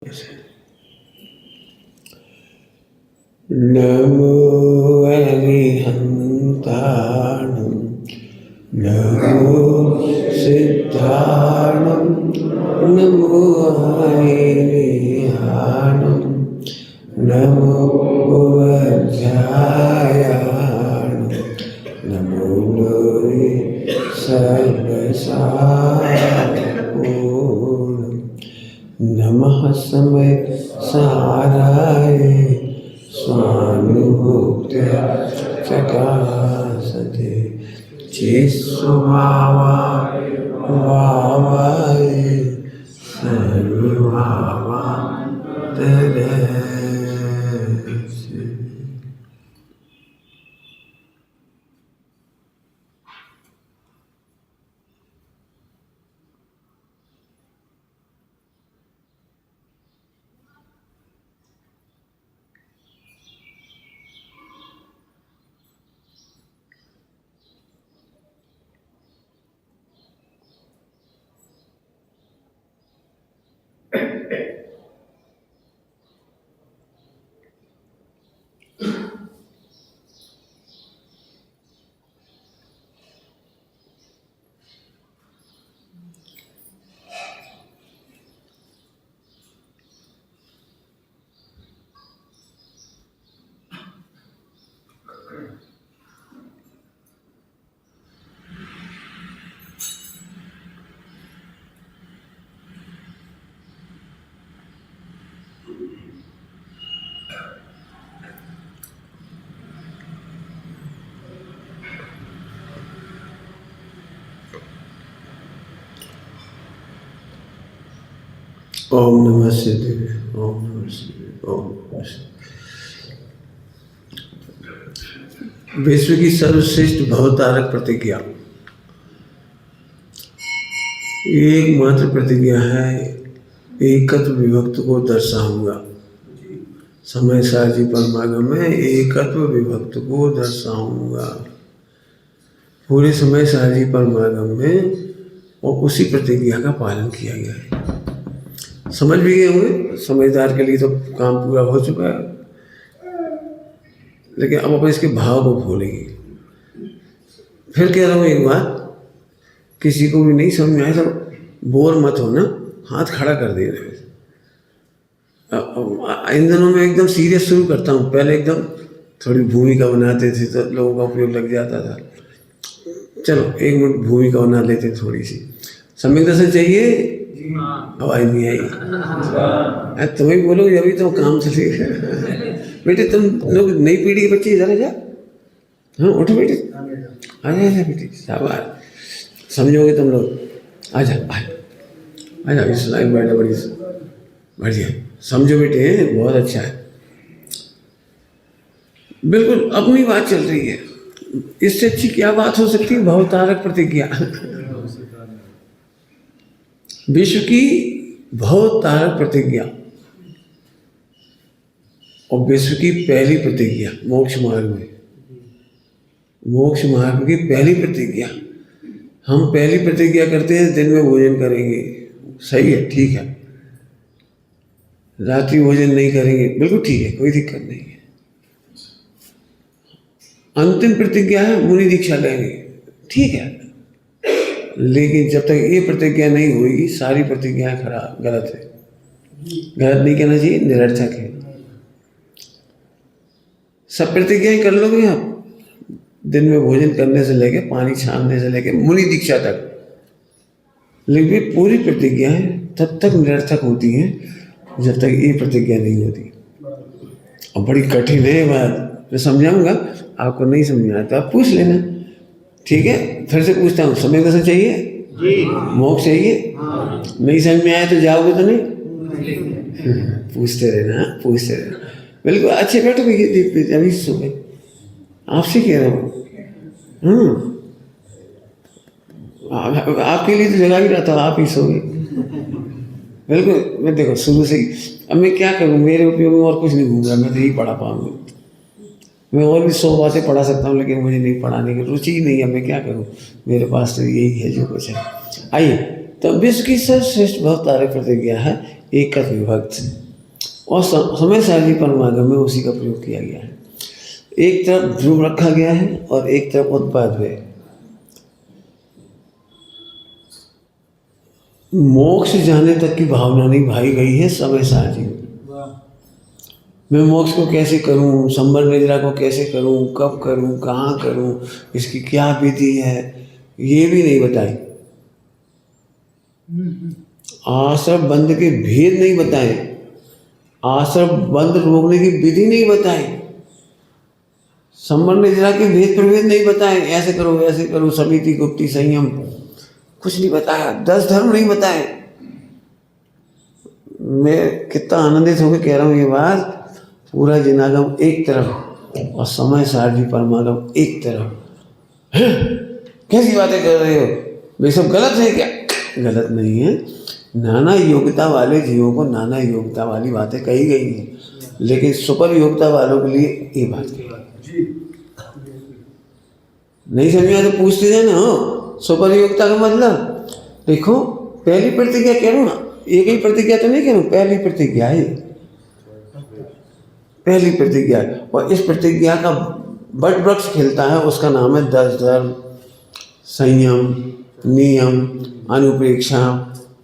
नमो अरिहन्ताणं नमो सिद्धाणं नमो हरिहाणं नमो अध्यायाणं नमो लोरे सर्वसारपूर्णं नमः समय साराय स्वानुभूत्या चकासते चिस्वभावाय भावाय सर्वभावान्तरस्य। ओम नमः शिवाय। ओम नमः शिवाय। ओम नमः शिवाय। विश्व की सर्वश्रेष्ठ भवतारक प्रतिज्ञा एकमात्र प्रतिज्ञा है, एकत्व विभक्त को दर्शाऊंगा। समय साजी परमागम में एकत्व विभक्त को दर्शाऊंगा। पूरे समय साजी परमागम में और उसी प्रतिज्ञा का पालन किया गया है। समझ भी गए होंगे, समझदार के लिए तो काम पूरा हो चुका है, लेकिन अब अपन इसके भाव को भूलेंगे। फिर कह रहा हूँ एक बात, किसी को भी नहीं समझ में आए तो बोर मत हो ना, हाथ खड़ा कर दे रहे। इन दिनों में एकदम सीरियस शुरू करता हूँ, पहले एकदम थोड़ी भूमिका बनाते थे तो लोगों का उपयोग लग जाता था। चलो एक मिनट भूमिका बना लेते थोड़ी सी। सम्यक दर्शन चाहिए? आवाज नहीं आई। तुम ही बोलो, अभी तो काम चलेगा। बेटे तुम लोग नई पीढ़ी के बच्चे इधर जा। हाँ उठो बेटे, आ जा बेटे, शाबाश। समझोगे तुम लोग, आ जा इस लाइन बैठा, बड़ी बढ़िया। समझो बेटे, बहुत अच्छा है। बिल्कुल अपनी बात चल रही है, इससे अच्छी क्या बात हो सकती है? भवतारक प्रतिज्ञा, विश्व की भवतारक प्रतिज्ञा और विश्व की पहली प्रतिज्ञा मोक्ष मार्ग में। मोक्ष मार्ग की पहली प्रतिज्ञा, हम पहली प्रतिज्ञा करते हैं दिन में भोजन करेंगे, सही है, ठीक है। रात्रि भोजन नहीं करेंगे, बिल्कुल ठीक है, कोई दिक्कत नहीं है। अंतिम प्रतिज्ञा है मुनि दीक्षा लेंगे, ठीक है। लेकिन जब तक ये प्रतिज्ञा नहीं होगी, सारी प्रतिज्ञाएं खराब, गलत है। गलत नहीं कहना चाहिए, निरर्थक है। सब प्रतिज्ञाएं कर लोगे आप, दिन में भोजन करने से लेके पानी छानने से लेके मुनि दीक्षा तक, लेकिन पूरी प्रतिज्ञाएं तब तक निरर्थक होती हैं जब तक ये प्रतिज्ञा नहीं होती। और बड़ी कठिन है बात, मैं समझाऊंगा, आपको नहीं समझ आया तो आप पूछ लेना, ठीक है। फिर से पूछता हूँ, समय दर्शन चाहिए? मोक्ष चाहिए? नहीं समझ में आया तो जाओगे तो नहीं? पूछते रहना, पूछते रहना। बिल्कुल अच्छे बैठो भैया, अभी सुबह आपसे कह रहा हूँ। आपके लिए तो जगह भी रहता, आप ही सोए। बिल्कुल, मैं देखो शुरू से ही, अब मैं क्या करूँ, मेरे उपयोग में और कुछ नहीं घूम रहा, मैं तो यही पढ़ा पाऊंगा। मैं और भी 100 बातें पढ़ा सकता हूँ, लेकिन मुझे नहीं पढ़ाने की रुचि ही नहीं है। मैं क्या करूँ, मेरे पास तो यही है जो कुछ है। आइए, तो विश्व की सर्वश्रेष्ठ भवतारक प्रतिज्ञा है, एकत्व विभक्त। और समय सारणी परमागम में उसी का प्रयोग किया गया है। एक तरफ ध्रुव रखा गया है और एक तरफ उत्पाद है। मोक्ष जाने तक की भावना नहीं भाई गई है समय सारणी में। मैं मोक्ष को कैसे करूं, संबर निद्रा को कैसे करूं, कब करूं, कहाँ करूं, इसकी क्या विधि है, ये भी नहीं बताई। आश्रम बंद के भेद नहीं बताए, आश्रम बंद रोकने की विधि नहीं बताई, संबर निद्रा के भेद प्रभेद नहीं बताए, ऐसे करो, समिति गुप्ती संयम कुछ नहीं बताया, 10 धर्म नहीं बताए। मैं कितना आनंदित होकर कह रहा हूँ ये बात। पूरा जिनागम एक तरफ और समय सारणी परमागम एक तरफ। कैसी बातें कर रहे हो, वे सब गलत है क्या? गलत नहीं है। नाना योग्यता वाले जीवों को नाना योग्यता वाली बातें कही गई हैं, लेकिन सुपर योग्यता वालों के लिए ये बात कही। नहीं समझ में तो पूछते जाना। हो सुपर योग्यता का मतलब देखो, पहली प्रतिज्ञा कह रहा हूँ ना, एक ही प्रतिज्ञा तो नहीं कह रहा हूँ, पहली प्रतिज्ञा है, पहली प्रतिज्ञा। और इस प्रतिज्ञा का बट वृक्ष खिलता है, उसका नाम है 10 धर्म, संयम, नियम, अनुप्रेक्षा,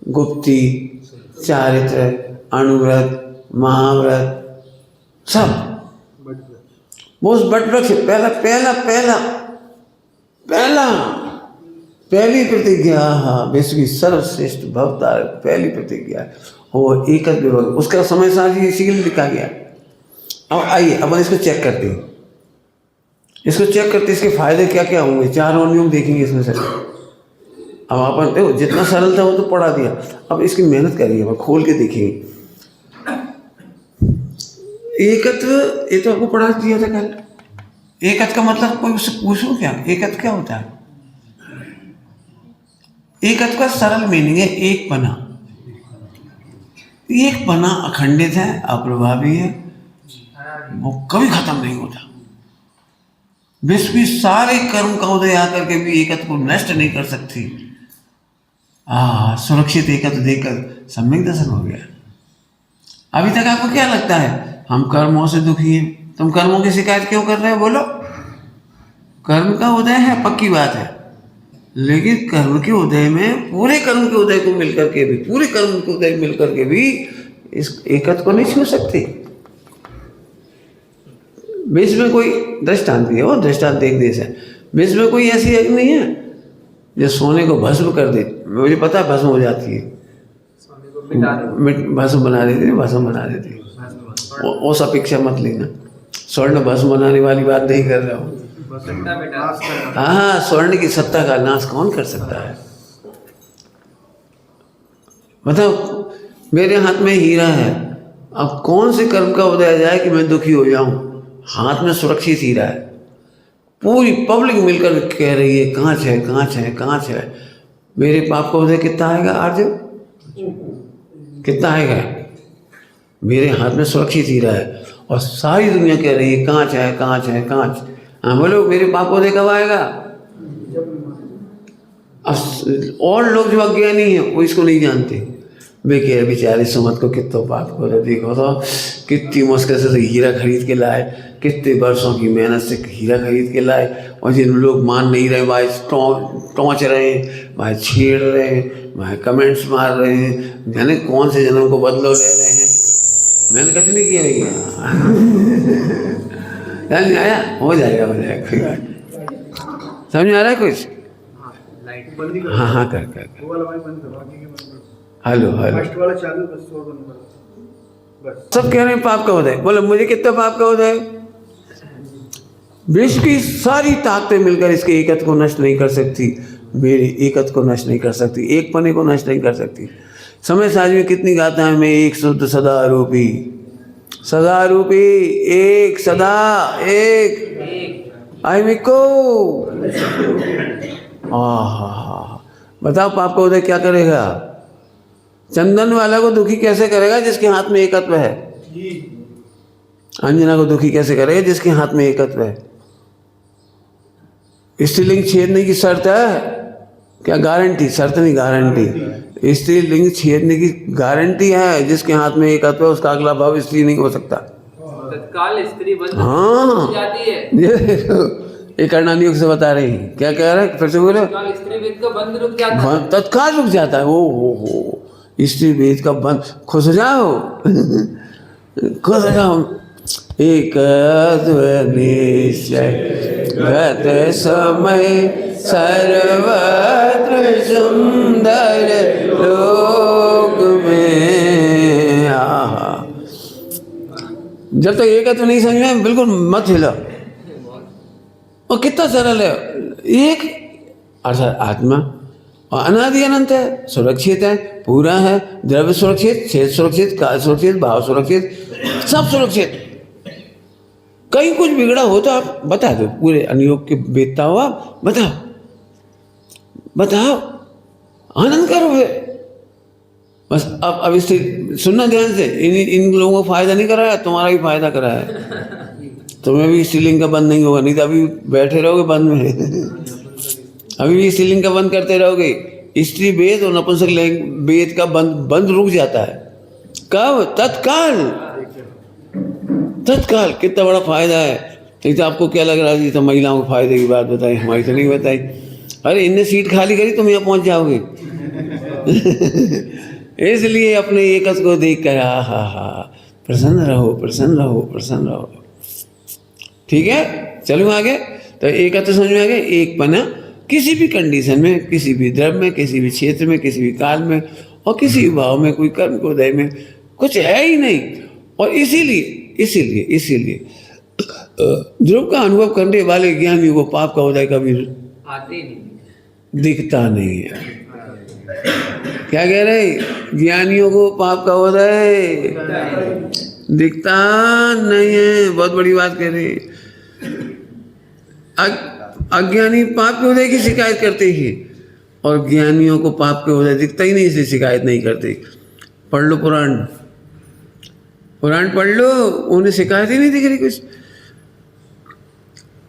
गुप्ती, चारित्र, अनुव्रत, महाव्रत, सब वो उस बट वृक्ष पहली प्रतिज्ञा। हाँ, विश्व की सर्वश्रेष्ठ भवतार पहली प्रतिज्ञा वो एकत्व विभक्त। उसका समय सारणी इसीलिए लिखा गया। अब आइए अपन इसको चेक करते हैं, इसके फायदे क्या क्या होंगे। 4 और नियम देखेंगे इसमें से। अब अपन देखो जितना सरल था वो तो पढ़ा दिया, अब इसकी मेहनत करिए, अब खोल के देखिए। एकत्व ये तो आपको पढ़ा दिया था कल। एकत्व का मतलब कोई उससे पूछो क्या, एकत्व क्या होता है? एकत्व का सरल मीनिंग है एक पना। एक पना अखंडित है, अप्रभावी है, वो कभी खत्म नहीं होता। विश्व की सारे कर्म का उदय आकर के भी एकत्व को नष्ट नहीं कर सकती। सुरक्षित एकत्व देखकर सम्यक दर्शन हो गया। अभी तक आपको क्या लगता है हम कर्मों से दुखी हैं? तुम कर्मों की शिकायत क्यों कर रहे हो? बोलो। कर्म का उदय है, पक्की बात है, लेकिन कर्म के उदय में पूरे कर्म के उदय को मिलकर के भी, पूरे कर्म के उदय मिलकर के भी इस एकत्व को नहीं छू सकते। बीच में कोई दृष्टांत है, वो दृष्टांत एक देश है, बीच में कोई ऐसी एक नहीं है जो सोने को भस्म कर दे। मुझे पता है भस्म हो जाती है, भस्म बना देती है। उस अपेक्षा मत लेना, स्वर्ण भस्म बनाने वाली बात नहीं कर रहा हूँ। हाँ, स्वर्ण की सत्ता का नाश कौन कर सकता है? मतलब मेरे हाथ में हीरा है, अब कौन से कर्म का उदय जाए कि मैं दुखी हो जाऊं? हाथ में सुरक्षित हीरा है, पूरी पब्लिक मिलकर कह रही है कांच है। मेरे पाप का उदय कितना आएगा अर्जुन? कितना आएगा? मेरे हाथ में सुरक्षित हीरा है और सारी दुनिया कह रही है कांच। हाँ बोलो, मेरे पाप का उदय कब आएगा? और लोग जो अज्ञानी हैं वो इसको नहीं जानते। वे कह रहे बेचारे सुमत को कितना पाप को देखो तो कितनी मुश्किल से हीरा खरीद के लाए, कितने वर्षों की मेहनत से हीरा खरीद के लाए, और जिन लोग मान नहीं रहे भाई टोंच रहे हैं, भाई छेड़ रहे हैं, भाई कमेंट्स मार रहे हैं, जाने कौन से जन्म को बदलो ले रहे हैं। मैंने कैसे नहीं किया भैया? नहीं आया, हो जाएगा समझ में आ रहा है कुछ? हाँ कर हेलो सब कह रहे हैं पाप का उदय। बोले मुझे कितना पाप का उदय? विश्व की सारी ताकतें मिलकर इसके एकत्व को नष्ट नहीं कर सकती, मेरे एकत्व को नष्ट नहीं कर सकती, एक पने को नष्ट नहीं कर सकती। समय सारणी में कितनी गाथा है? मैं एक शुद्ध सदा रूपी एक सदा एक आई मिको। बताओ पाप का उदय क्या करेगा? चंदन वाला को दुखी कैसे करेगा जिसके हाथ में एकत्व है? अंजना को दुखी कैसे करेगा जिसके हाथ में एकत्व है? स्त्रीलिंग छेदने की शर्त है क्या गारंटी? शर्त नहीं, गारंटी। स्त्रीलिंग छेदने की गारंटी है। जिसके हाथ में एक हाथ है उसका अगला भाव स्त्री नहीं हो सकता। तत्काल स्त्री बंद हाँ, जाती है। ये करणानी योग से बता रही है। क्या कह रहे हैं, फिर से बोलो। तत्काल स्त्री वेद का बंद रुक जाता है। तत्काल रुक जाता है। ओ स्त्री वेद का बंद। खुश हो जाओ, खुश हो जाओ। एक निश्चय गत समय सर्वत्र सुंदर लोक में। आहा, जब तक एक तो नहीं समझ में बिल्कुल मत हिला। और कितना सरल है। एक अर्थात आत्मा और अनादि अनंत है, सुरक्षित है, पूरा है। द्रव्य सुरक्षित, छेद सुरक्षित, काल सुरक्षित, भाव सुरक्षित, सब सुरक्षित। कहीं कुछ बिगड़ा हो तो आप बता दो। पूरे अनुयोग के बेचता हो आप, बताओ बताओ, आनंद करो। बस अब इससे सुनना ध्यान से। इन लोगों को फायदा नहीं कराया, तुम्हारा भी फायदा कराया है। तुम्हें भी स्त्रीलिंग का बंद नहीं होगा, नहीं तो अभी बैठे रहोगे बंद में। अभी भी स्त्रीलिंग का बंद करते रहोगे। स्त्री वेद और नपुंसक वेद का बंद रुक जाता है। कब? तत्काल। तत्काल। कितना बड़ा फायदा है। नहीं तो आपको क्या लग रहा है, तो महिलाओं के फायदे की बात बताई, हमारी तो नहीं बताई। अरे इनने सीट खाली करी, तुम यहाँ पहुंच जाओगे। इसलिए अपने एकस को देख कर हा प्रसन्न रहो, प्रसन्न रहो, प्रसन्न रहो। ठीक है, चलो आगे। तो एक तो समझ में आ गया। एक पना किसी भी कंडीशन में, किसी भी द्रव्य में, किसी भी क्षेत्र में, किसी भी काल में और किसी भी भाव में, कोई कर्म को उदय में कुछ है ही नहीं। और इसीलिए ध्रुव का अनुभव करने वाले ज्ञानियों को पाप का उदय कभी आते नहीं, दिखता नहीं है। क्या कह रहे? ज्ञानियों को पाप का उदय दिखता नहीं है। बहुत बड़ी बात कह रहे। अज्ञानी पाप के उदय की शिकायत करते ही, और ज्ञानियों को पाप के उदय दिखता ही नहीं, इसलिए शिकायत नहीं करते। पढ़ लो पुराण, पुराण पढ़ लो, उन्हें शिकायत ही नहीं दिख रही कुछ।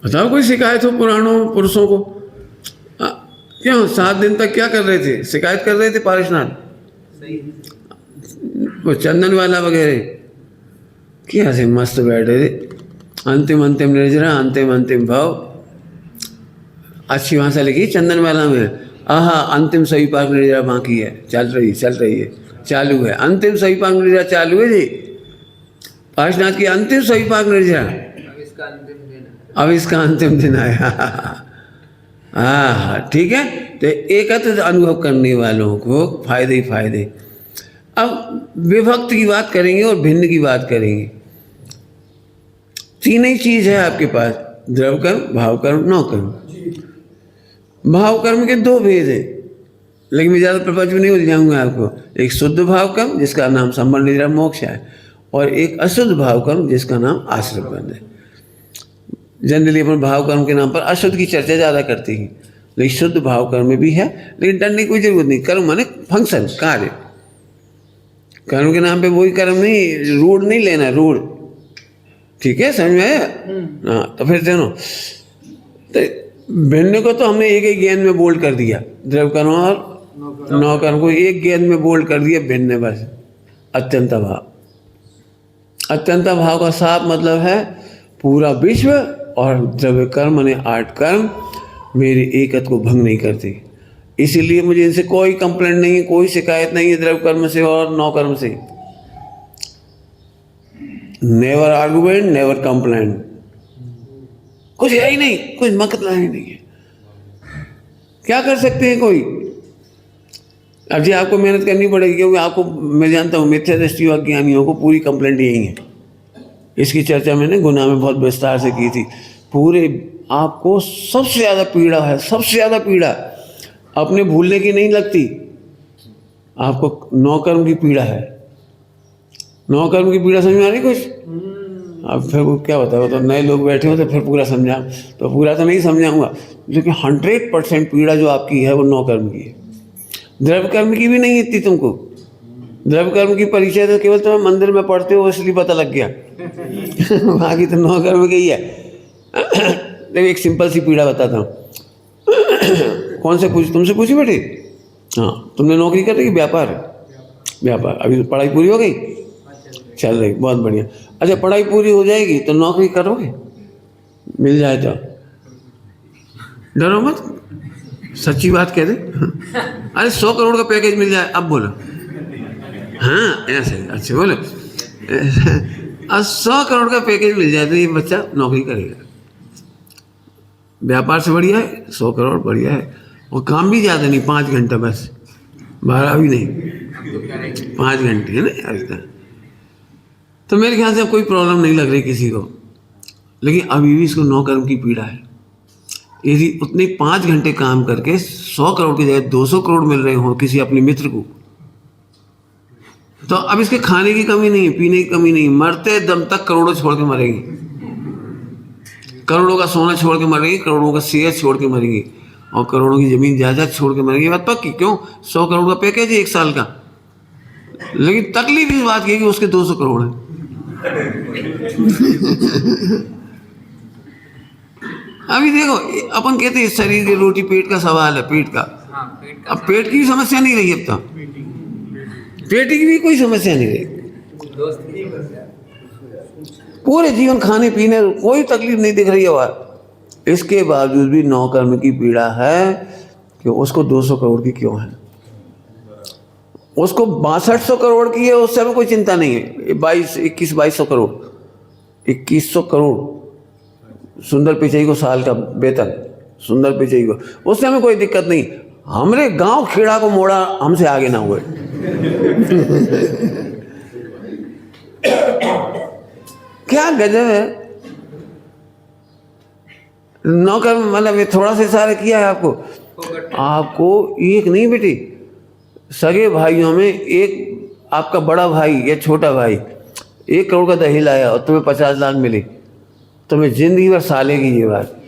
बताओ कोई शिकायत हो पुराणों पुरुषों को? क्यों 7 दिन तक क्या कर रहे थे? शिकायत कर रहे थे पारिशनाथ, वो चंदन वाला वगैरह। क्या से मस्त बैठे थे। अंतिम अंतिम निर्जरा, अंतिम अंतिम भाव। अच्छी भाषा लिखी चंदन वाला में। आहा, अंतिम सही पाक निर्जरा बाकी है, चल रही है, चालू है। अंतिम सही पाक निर्जरा चालू है जी। पारिशनाथ की अंतिम सही पाक निर्जरा। अब इसका अंतिम दिन आया। हाँ, ठीक है। तो एकत्र अनुभव करने वालों को फायदे ही फायदे। अब विभक्त की बात करेंगे और भिन्न की बात करेंगे। तीन ही चीज है आपके पास, द्रव्य कर्म, भाव कर्म, नौ कर्म। भाव कर्म के 2 भेद हैं, लेकिन मैं ज़्यादा प्रपंच में नहीं उलझाऊंगा आपको। एक शुद्ध भाव कर्म जिसका नाम संबंध निद्रा मोक्ष है, और एक अशुद्ध भाव कर्म जिसका नाम आश्रय बंध है। जनरली अपन भाव कर्म के नाम पर अशुद्ध की चर्चा ज़्यादा करते हैं, लेकिन शुद्ध भाव कर्म में भी है, लेकिन डरने की कोई जरूरत नहीं। कर्म माने फंक्शन, कार्य। कर्म के नाम पे वही कर्म नहीं, रूढ़ नहीं लेना, रूढ़। ठीक है, समझ में आया? हाँ, तो फिर सुनो। तो भिन्न को तो हमने एक ही गेंद में बोल्ड कर दिया, द्रव्य कर्म और नौ कर्म को एक गेंद में बोल्ड कर दिया, भिन्न बस। अत्यंत भाव, अत्यंत भाव का साफ मतलब है पूरा विश्व, और द्रव्य कर्म ने 8 कर्म मेरे एकत्व को भंग नहीं करते। इसीलिए मुझे इनसे कोई कंप्लेंट नहीं है, कोई शिकायत नहीं है द्रव्य कर्म से और नौ कर्म से। नेवर आर्गुमेंट, नेवर कंप्लेंट, कुछ है ही नहीं, कुछ मतलब ही नहीं है। क्या कर सकते हैं कोई? अब जी आपको मेहनत करनी पड़ेगी, क्योंकि आपको मैं जानता हूँ मिथ्या दृष्टि और ज्ञानियों को पूरी कंप्लेंट यही है। इसकी चर्चा मैंने गुना में बहुत विस्तार से की थी। पूरे आपको सबसे ज़्यादा पीड़ा है, सबसे ज़्यादा पीड़ा अपने भूलने की नहीं लगती, आपको नौ कर्म की पीड़ा है। नौ कर्म की पीड़ा समझ में आ रही कुछ? अब फिर वो क्या बताओ, तो नए लोग बैठे हो तो फिर पूरा समझा, तो पूरा तो नहीं समझाऊंगा, लेकिन 100% पीड़ा जो आपकी है वो नौ कर्म की है। द्रव्य कर्म की भी नहीं इतनी तुमको। द्रव्य कर्म की परिचय तो केवल तुम्हें मंदिर में पढ़ते हो इसलिए पता लग गया। बाकी तो नौ कर्म की ही है। देखो एक सिंपल सी पीड़ा बताता हूँ। कौन से पूछी? तुमसे पूछी बेटी? हाँ, तुमने नौकरी कर रही, व्यापार? व्यापार। अभी पढ़ाई पूरी हो गई? चल रही, बहुत बढ़िया। अच्छा, पढ़ाई पूरी हो जाएगी तो नौकरी करोगे? मिल जाए तो? डरो मत, सच्ची बात कह दे। अरे 100 करोड़ का पैकेज मिल जाए, अब बोलो। हाँ ऐसे, अच्छा बोलो। 100 करोड़ का पैकेज मिल जाए तो ये बच्चा नौकरी करेगा। व्यापार से बढ़िया है 100 करोड़, बढ़िया है। और काम भी ज़्यादा नहीं, 5 घंटा बस, 12 भी नहीं, 5 घंटे है ना ऐसा। तो मेरे ख्याल से अब कोई प्रॉब्लम नहीं लग रही किसी को। लेकिन अभी भी इसको 9 कर्म की पीड़ा है। यदि उतने 5 घंटे काम करके 100 करोड़ की जगह 200 करोड़ मिल रहे हो किसी अपने मित्र को, तो अब इसके खाने की कमी नहीं, पीने की कमी नहीं, मरते दम तक करोड़ों छोड़ के मरेंगे। करोड़ों का सोना छोड़ के मरेंगे, करोड़ों का शेयर छोड़ के मरेंगे, और करोड़ों की जमीन जायदाद छोड़ के मरेंगे। बात पक्की। क्यों? 100 करोड़ का पैकेज है 1 साल का। लेकिन तकलीफ इस बात की है कि उसके 200 करोड़ है। अभी देखो, अपन कहते हैं शरीर की रोटी पेट का सवाल है, पेट का। अब पेट की भी समस्या नहीं रही, अब तो पेट की भी कोई समस्या नहीं रही। पूरे जीवन खाने पीने कोई तकलीफ नहीं दिख रही है बात। इसके बावजूद भी 9 कर्म की पीड़ा है कि उसको 200 करोड़ की क्यों है। उसको 6200 करोड़ की है, उससे हमें कोई चिंता नहीं है। 2200 करोड़, 2100 करोड़ सुंदर पिचई को साल का वेतन, सुंदर पिचई को, उससे हमें कोई दिक्कत नहीं। हमरे गांव खेड़ा को मोड़ा हमसे आगे ना हुए। क्या गजब है। 9 कर्म मतलब थोड़ा सा इशारा किया है आपको। आपको एक नहीं बेटी, सगे भाइयों में एक आपका बड़ा भाई या छोटा भाई 1 करोड़ का दही लाया और तुम्हें 50 लाख मिले, तुम्हें जिंदगी भर सालेगी ये बात।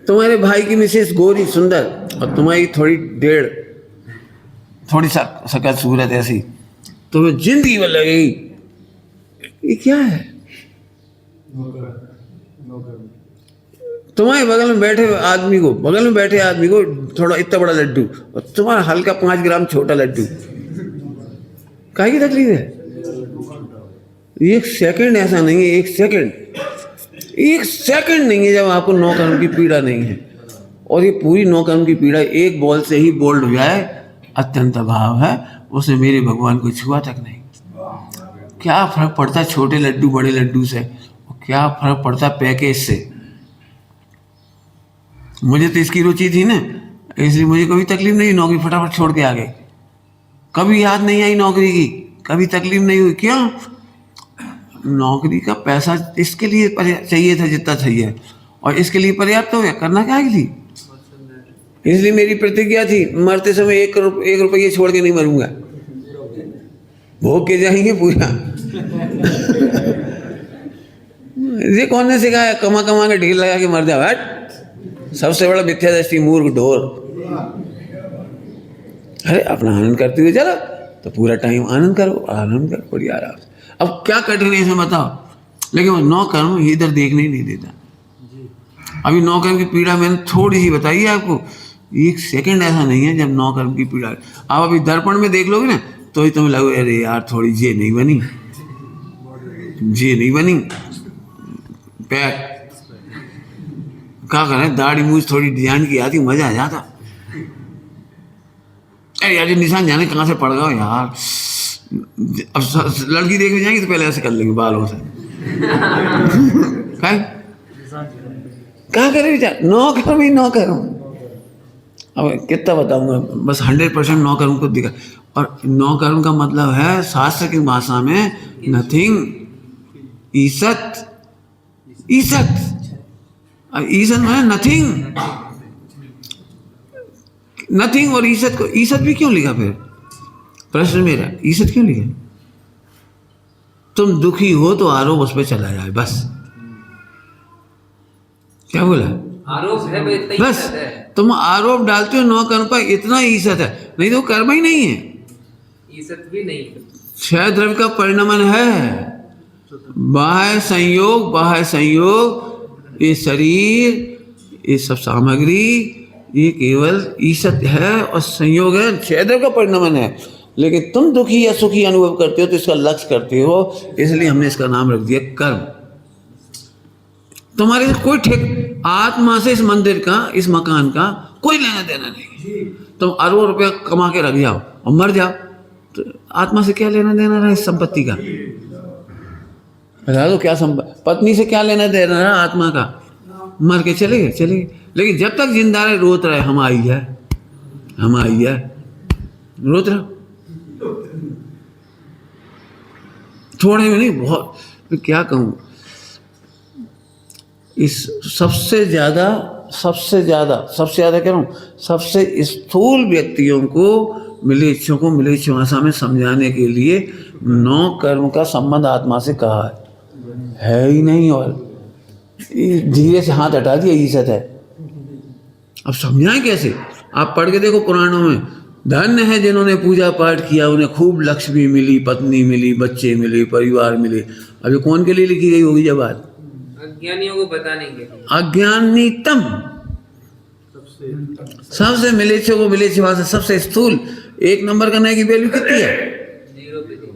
तुम्हारे भाई की मिसेस गोरी सुंदर और तुम्हारी थोड़ी शकल सूरत ऐसी, तुम्हें जिंदगी भर लगेगी। ये क्या है? तुम्हारे बगल में बैठे आदमी को थोड़ा इतना बड़ा लड्डू और तुम्हारा हल्का 5 ग्राम छोटा लड्डू, काहे की तकलीफ है? 1 सेकंड ऐसा नहीं है, 1 सेकंड नहीं है जब आपको 9 कर्म की पीड़ा नहीं है। और ये पूरी 9 कर्म की पीड़ा एक बॉल से ही बोल्ड हो जाए, अत्यंत अभाव है, उसे मेरे भगवान को छुआ तक नहीं। क्या फर्क पड़ता छोटे लड्डू बड़े लड्डू से, क्या फर्क पड़ता पैकेज से। मुझे तो इसकी रुचि थी ना, इसलिए मुझे कोई तकलीफ नहीं, नौकरी फटाफट छोड़ के आ गए। कभी याद नहीं आई नौकरी की, कभी तकलीफ नहीं हुई। क्यों? नौकरी का पैसा इसके लिए चाहिए था जितना चाहिए, और इसके लिए पर्याप्त हो गया, करना क्या थी। इसलिए मेरी प्रतिज्ञा थी, मरते समय 1 रुपये छोड़ के नहीं मरूंगा, भोग के जाएंगे पूरा। ये कौन ने सिखाया? कमा के ढेर लगा के मर जाओ, हट। सबसे बड़ा मिथ्या दृष्टि, मूर्ख, ढोर। अरे अपना आनंद करते हुए चलो, तो पूरा टाइम आनंद करो बढ़िया आराम से। अब क्या कठिन है इसमें बताओ। लेकिन वो 9 कर्म इधर देखने ही नहीं देता। अभी 9 कर्म की पीड़ा मैंने थोड़ी सी बताई है आपको। 1 सेकंड ऐसा नहीं है जब 9 कर्म की पीड़ा। आप अभी दर्पण में देख लोगे ना तो ही तुम्हें लगो अरे यार थोड़ी जे नहीं बनी पैक क्या करें, दाढ़ी मूछ थोड़ी डिजाइन की आती, मजा आ जाता। अरे यार ये निशान जाने कहाँ से पड़ गया यार। अब लड़की देखने जाएंगे तो पहले ऐसे कर लेंगे बालों से। कहाँ करे विचार? 9 कर्म ही 9 कर्म। अब कितना बताऊंगा, बस 100% 9 कर्म को दिखा। और 9 कर्म का मतलब है शास्त्र की भाषा में नथिंग, ईसत है नथिंग। और ईसत भी क्यों लिखा? फिर प्रश्न मेरा, ईसत क्यों लिखा? तुम दुखी हो तो आरोप उस पर चला जाए, बस। क्या बोला? आरोप है बस, तुम आरोप डालते हो 9 कर्म पर, इतना ईसत है, नहीं तो कर्म ही नहीं है। ईसत भी नहीं। 6 द्रव्य का परिणमन है। बाह्य संयोग, ये शरीर, ये सब सामग्री ये केवल ईसत है और संयोग है, क्षेत्र का परिणमन है। लेकिन तुम दुखी या सुखी अनुभव करते हो तो इसका लक्ष्य करते हो, इसलिए हमने इसका नाम रख दिया कर्म। तुम्हारे से कोई ठेक आत्मा से इस मंदिर का, इस मकान का कोई लेना देना नहीं। तुम अरबों रुपया कमा के रख जाओ और मर जाओ तो आत्मा से क्या लेना देना रहा इस संपत्ति का? बता दो क्या पत्नी से क्या लेना देना रहा आत्मा का? मर के चले गए। लेकिन जब तक जिंदा रहे रोत रहे हम आई है, रोत रहो। थोड़े में नहीं, बहुत। मैं क्या कहूँ, इस सबसे ज्यादा कह रहा हूँ, सबसे स्थूल व्यक्तियों को मिलेच्छ भाषा में समझाने के लिए 9 कर्म का संबंध आत्मा से कहा है ही नहीं। और धीरे से हाथ हटा दिया ईसत है। अब समझाएं कैसे? आप पढ़ के देखो पुराणों में, धन्य है जिन्होंने पूजा पाठ किया, उन्हें खूब लक्ष्मी मिली, पत्नी मिली, बच्चे मिले, परिवार मिले। अब ये कौन के लिए लिखी गई होगी? जब बात अज्ञानियों को बताने के लिए। अज्ञानीतम सबसे मिलेच्छ को मिलेच्छ भाषा सबसे स्थूल 1 नंबर का नए की वैल्यू कितनी है? 0 पे 0।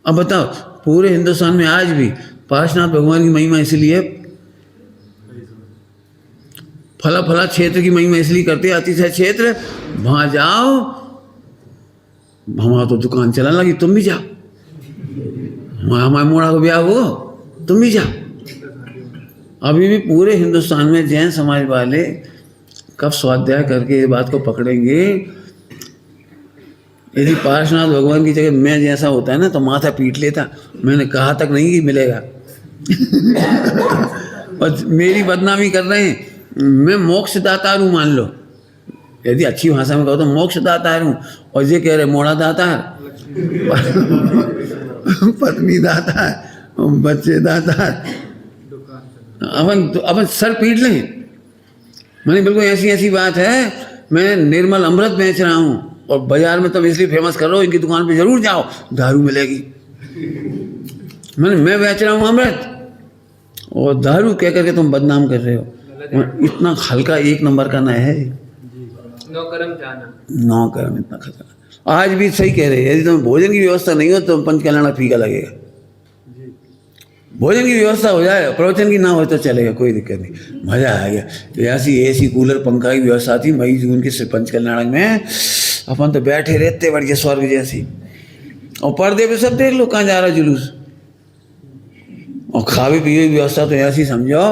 अब बताओ, पूरे हिंदुस्तान में आज भी पार्श्वनाथ भगवान की महिमा इसलिए, फला क्षेत्र की महिमा इसलिए करते, अतिशय क्षेत्र वहां जाओ, हमारा तो दुकान चलने लगी, तुम भी जाओ। हमारे मोड़ा को ब्याह हो, तुम भी जाओ। अभी भी पूरे हिंदुस्तान में जैन समाज वाले कब स्वाध्याय करके ये बात को पकड़ेंगे, यदि पार्श्वनाथ भगवान की जगह मैं जैसा होता है ना तो माथा पीट लेता। मैंने कहा तक नहीं कि मिलेगा। और मेरी बदनामी कर रहे हैं। मैं मोक्षदाता हूँ, मान लो, यदि अच्छी भाषा में कहो तो मोक्षदाता हूँ, और ये कह रहे मोड़ा दाता है, पत्नी दाता है, बच्चे दाता है। अपन सर पीट लें। मैंने बिल्कुल ऐसी बात है, मैं निर्मल अमृत बेच रहा हूँ और बाजार में तुम इसलिए फेमस कर रहे हो, इनकी दुकान पे जरूर जाओ, दारू मिलेगी। मैं बेच रहा हूँ अमृत और दारू कह करके तुम बदनाम कर रहे हो। इतना हल्का 1 नंबर का ना है। 9 कर्म जाना, 9 कर्म इतना खतरनाक। आज भी सही कह रहे हैं, यदि तुम्हें भोजन की व्यवस्था नहीं हो तो पंच कल्याण फीका लगेगा। भोजन की व्यवस्था हो जाए, प्रवचन की ना हो तो चलेगा, कोई दिक्कत नहीं, मजा आ गया। ऐसी एसी कूलर पंखा की व्यवस्था थी मई जून के पंच कल्याण में, अपन तो बैठे रहते बढ़िया स्वर्ग जैसी। और पर्दे पे सब देख लो कहाँ जा रहा जुलूस। और खावे पीवे की व्यवस्था तो ऐसी समझो,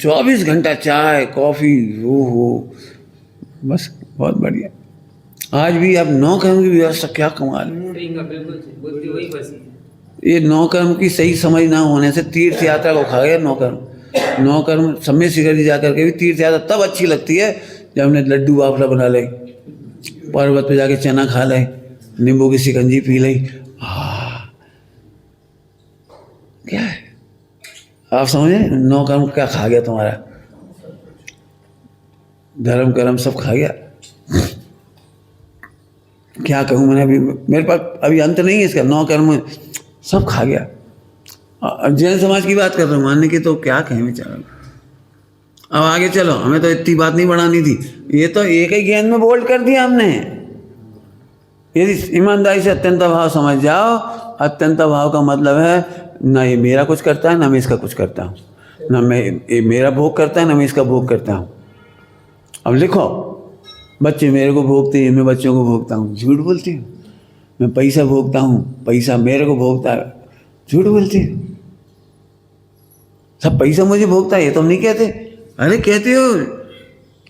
24 घंटा चाय कॉफी, हो बस बहुत बढ़िया। आज भी अब 9 कर्म की व्यवस्था क्या कमाल है। बिल्कुल बुद्धि वही बसी। ये 9 कर्म की सही समझ ना होने से तीर्थ यात्रा को खा गया 9 कर्म। 9 कर्म समय शिखर जी जाकर के भी तीर्थ यात्रा तब अच्छी लगती है जब हमने लड्डू बाफला बना ले, पर्वत पे जाके चना खा ले, नींबू की शिकंजी पी ले। क्या है आप समझे? 9 कर्म क्या खा गया तुम्हारा? धर्म कर्म सब खा गया। क्या कहूँ मैंने, अभी मेरे पास अभी अंत नहीं है इसका। 9 कर्म सब खा गया। अब जैन समाज की बात कर रहा हूँ, मानने की तो क्या कहें बेचारा। अब आगे चलो, हमें तो इतनी बात नहीं बढ़ानी थी, ये तो एक ही ज्ञान में बोल्ड कर दिया हमने। यदि ईमानदारी से अत्यंत भाव समझ जाओ, अत्यंत भाव का मतलब है ना ये मेरा कुछ करता है ना मैं इसका कुछ करता हूँ, ना मैं ये मेरा भोग करता है ना मैं इसका भोग करता हूँ। अब लिखो, बच्चे मेरे को भोगते हैं, मैं बच्चों को भोगता हूँ, झूठ बोलती हूँ। मैं पैसा भोगता हूँ, पैसा मेरे को भोगता है, झूठ बोलती हूँ। सब पैसा मुझे भोगता है ये तुम नहीं कहते? अरे कहते हो,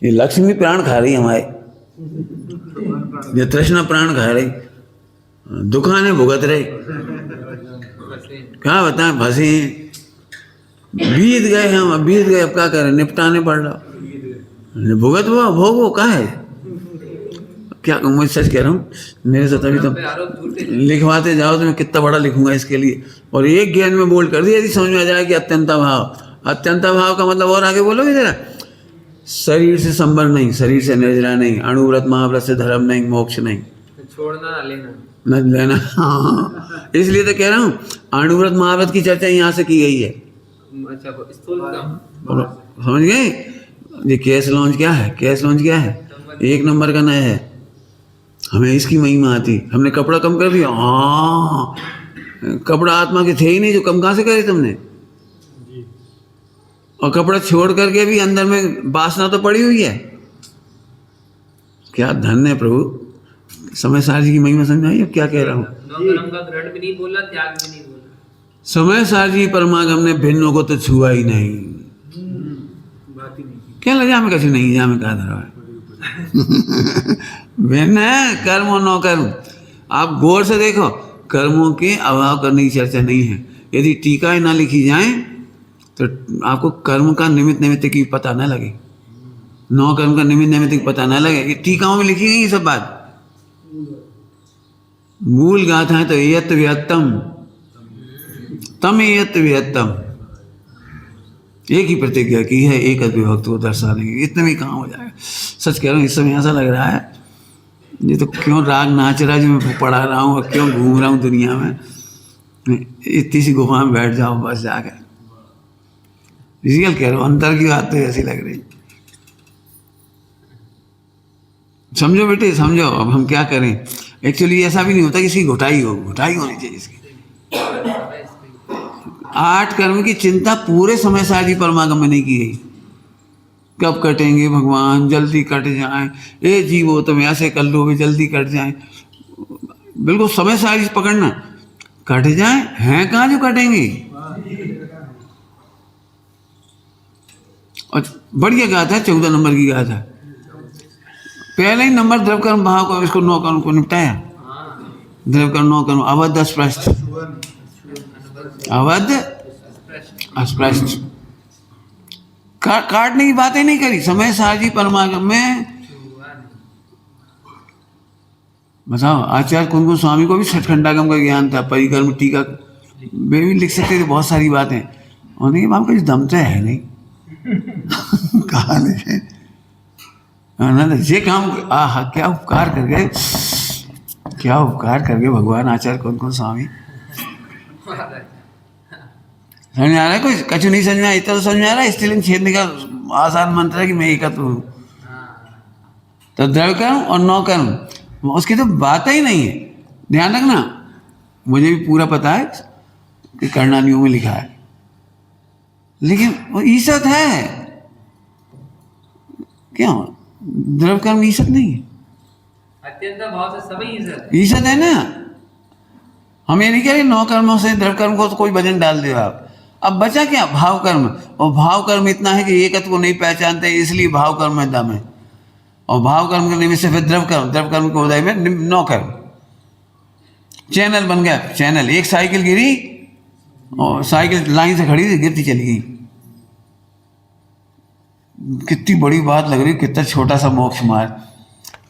ये लक्ष्मी प्राण खा रही हमारे, ये तृष्णा प्राण खा रही, दुकानें भुगत रहे, क्या बताएं, फंसे बीत गए हम, अब बीत गए, अब क्या करें, निपटाने पड़ रहा। भुगत वो भोग वो कहाँ है? क्या कहूँ, मैं सच कह रहा हूँ, मेरे से तभी तो लिखवाते जाओ तो मैं कितना बड़ा लिखूंगा इसके लिए। और एक ज्ञान में बोल्ड कर दिया, यदि समझ में आ जाए कि अत्यंता भाव, अत्यंता भाव का मतलब, और आगे बोलोगे जरा, शरीर से संबर नहीं, शरीर से निर्जरा नहीं, अणुव्रत महाव्रत से धर्म नहीं, मोक्ष नहीं, छोड़ना ना लेना, न लेना। हाँ, इसलिए तो कह रहा हूँ अणुव्रत महाव्रत की चर्चा यहाँ से की गई है। अच्छा, स्थूल काम समझ गए? ये कैश लॉन्च क्या है? कैश लॉन्च क्या है? 1 नंबर का नया है। हमें इसकी महिमा आती। हमने कपड़ा कम कर दिया। हाँ, कपड़ा आत्मा के थे ही नहीं, जो कम कहाँ से करे तुमने? और कपड़ा छोड़ करके भी अंदर में वासना तो पड़ी हुई है। क्या धन्य है प्रभु। समय सार जी की महिमा समझ आई? अब क्या कह रहा हूँ? नौ कर्म का ग्रहण भी नहीं बोला, त्याग भी नहीं बोला। समय सार जी परमागम ने भिन्नों को तो छुआ ही नहीं। बात ही नहीं। क्या लगा में कैसे नहीं जा में कहा धरा है। भिन्न है कर्म और नौ कर्म। आप गौर से देखो, कर्मों के अभाव करने की चर्चा नहीं है। यदि टीकाएं ना लिखी जाएं तो आपको कर्म का निमित्त नैमित्त की पता ना लगे, नौ कर्म का निमित्त नैमित्त की पता ना लगे। ये टीकाओं में लिखी गई सब बात। मूल गाथा है तो यत व्यत्तम तम यत व्यत्तम, एक ही प्रतिज्ञा की है, एक विभक्त को दर्शाने की। इतने में कहाँ हो जाएगा। सच कह रहा हूँ, इस समय ऐसा लग रहा है ये तो क्यों राग नाच रहा है जो मैं पढ़ा रहा हूँ, और क्यों घूम रहा हूँ दुनिया में। इतनी सी गुफा में बैठ जाओ बस जाकर। रियल कह रहा हूँ, अंतर की बात तो ऐसी लग रही। समझो बेटे समझो। अब हम क्या करें। एक्चुअली ऐसा भी नहीं होता कि इसकी घुटाई होनी चाहिए इसकी। 8 कर्म की चिंता पूरे समय सारी परमागम में नहीं की गई। कब कटेंगे भगवान, जल्दी कट जाएं। ए जीवो तुम ऐसे कर लो जल्दी कट जाएं। बिल्कुल समय सारी पकड़ना, कट जाएं। हैं कहाँ जो कटेंगे। और बढ़िया गाथा है, 14 नंबर की गाथा। पहले ही नंबर द्रव कर्म भाव को, इसको 9 कर्म को निपटाया। द्रव कर्म 9 कर्म, अवध अस्पृष्ट, अवध अस्पृष्ट। काटने की बातें नहीं करी समय साजी परमागम में। बताओ, आचार्य कुंकुम स्वामी को भी छठखंडागम का ज्ञान था, परिक्रम टीका वे भी लिख सकते थे बहुत सारी बातें। उन्होंने कहा कुछ दम तो है नहीं। कहा लिखे ये काम। आह क्या उपकार कर गए, क्या उपकार कर गए भगवान आचार्य कुंकुम स्वामी। समझ में आ रहा है? कुछ कछु नहीं समझ में आया, इतना तो समझ में आ रहा है। स्त्रीलिंग छेदने का आसान मंत्र है कि मैं एकत्र हूँ। तो द्रव्य कर्म और 9 कर्म, उसकी तो बात ही नहीं है। ध्यान रखना, मुझे भी पूरा पता है कि करणानियों में लिखा है, लेकिन वो ईसत है। क्यों? द्रव्य कर्म ईसत नहीं है। अत्यंत भाव से सभी ईसत है ना। हम ये नहीं कह रहे 9 कर्मों से द्रव्य कर्म को तो कोई वजन डाल दे आप। अब बचा क्या? भाव कर्म। और भाव कर्म इतना है कि एकत्व को नहीं पहचानते, इसलिए भाव कर्म में दम है। और भाव कर्म के निमित्त से फिर द्रव्य कर्म के उदय में 9 कर्म। चैनल बन गया। चैनल, एक साइकिल गिरी और साइकिल लाइन से खड़ी थी, गिरती चली गई। कितनी बड़ी बात लग रही, कितना छोटा सा मोक्ष मार्ग।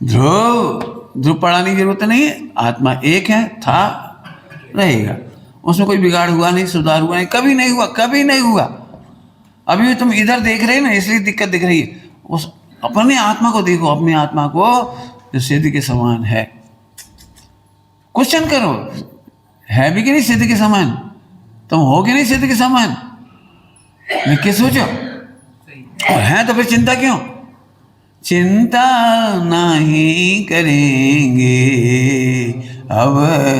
ध्रुव पढ़ाने की जरूरत नहीं है। आत्मा एक है, था, रहेगा। उसमें कोई बिगाड़ हुआ नहीं, सुधार हुआ नहीं, कभी नहीं हुआ, कभी नहीं हुआ। अभी भी तुम इधर देख रहे हो ना, इसलिए दिक्कत दिख रही है। उस अपने आत्मा को देखो, अपने आत्मा को जो सिद्ध के समान है। क्वेश्चन करो, है भी कि नहीं सिद्ध के समान? तुम हो कि नहीं सिद्ध के समान? लिख सोचो। और है तो फिर चिंता क्यों? चिंता नहीं करेंगे अब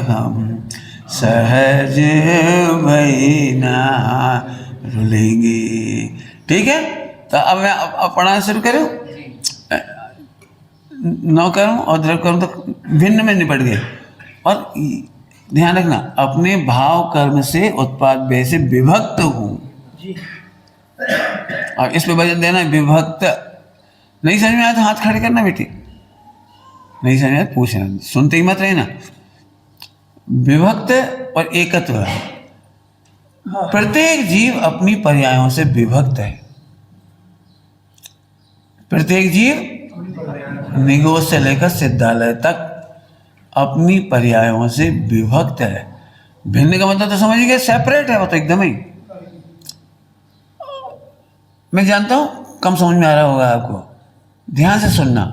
हम, सहज महीना रुलेंगे। ठीक है, तो अब मैं अब पढ़ाना शुरू करूं। 9 कर्म और द्रव्य कर्म तो भिन्न में निपट गए। और ध्यान रखना, अपने भाव कर्म से उत्पाद व्यय से विभक्त हूं। और इस पे वजन देना, विभक्त। नहीं समझ में आया तो हाथ खड़े करना बेटी। नहीं समझ में आया पूछना, सुनते ही मत रहना। विभक्त और एकत्व। प्रत्येक जीव अपनी पर्यायों से विभक्त है। प्रत्येक जीव निगोज से लेकर सिद्धालय तक अपनी पर्यायों से विभक्त है। भिन्न का मतलब तो समझिए सेपरेट है, वो तो एकदम ही। मैं जानता हूं कम समझ में आ रहा होगा आपको, ध्यान से सुनना।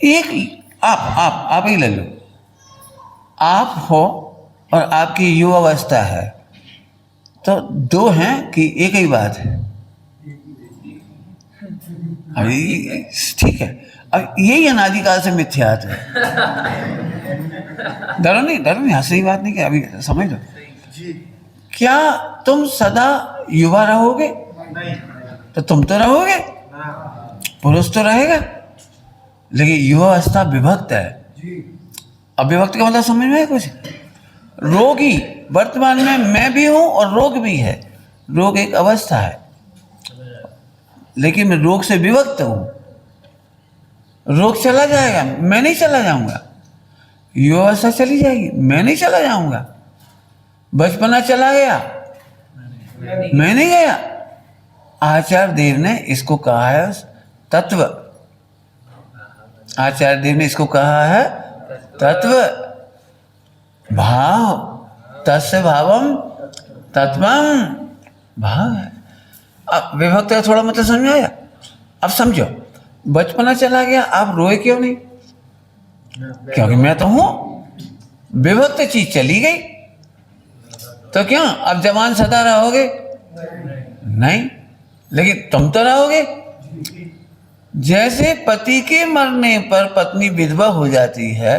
एक आप ही ले लो। आप हो और आपकी युवावस्था है, तो 2 हैं कि एक ही बात है? अभी ठीक है, अब यही अनादिकाल से मिथ्यात्व है। डरो नहीं, हंसी बात नहीं, कि अभी समझ लो। क्या तुम सदा युवा रहोगे? तो तुम तो रहोगे, पुरुष तो रहेगा, लेकिन युवावस्था विभक्त है। अब विभक्त का मतलब समझ में है कुछ? रोगी वर्तमान में मैं भी हूं और रोग भी है। रोग एक अवस्था है, लेकिन मैं रोग से विभक्त हूं। रोग चला जाएगा, मैं नहीं चला जाऊंगा। युवावस्था चली जाएगी, मैं नहीं चला जाऊंगा। बचपना चला गया, मैं नहीं गया। आचार्य देव ने इसको कहा है तत्व। आचार्य देव ने इसको कहा है तत्व। भाव, तस्य भावम तत्वम, भाव है। अब विभक्त का थोड़ा मतलब समझ आया? अब समझो, बचपना चला गया, आप रोए क्यों नहीं? क्योंकि मैं तो हूं। विभक्त चीज चली गई, तो क्यों अब जवान सदा रहोगे? नहीं, लेकिन तुम तो रहोगे। जैसे पति के मरने पर पत्नी विधवा हो जाती है,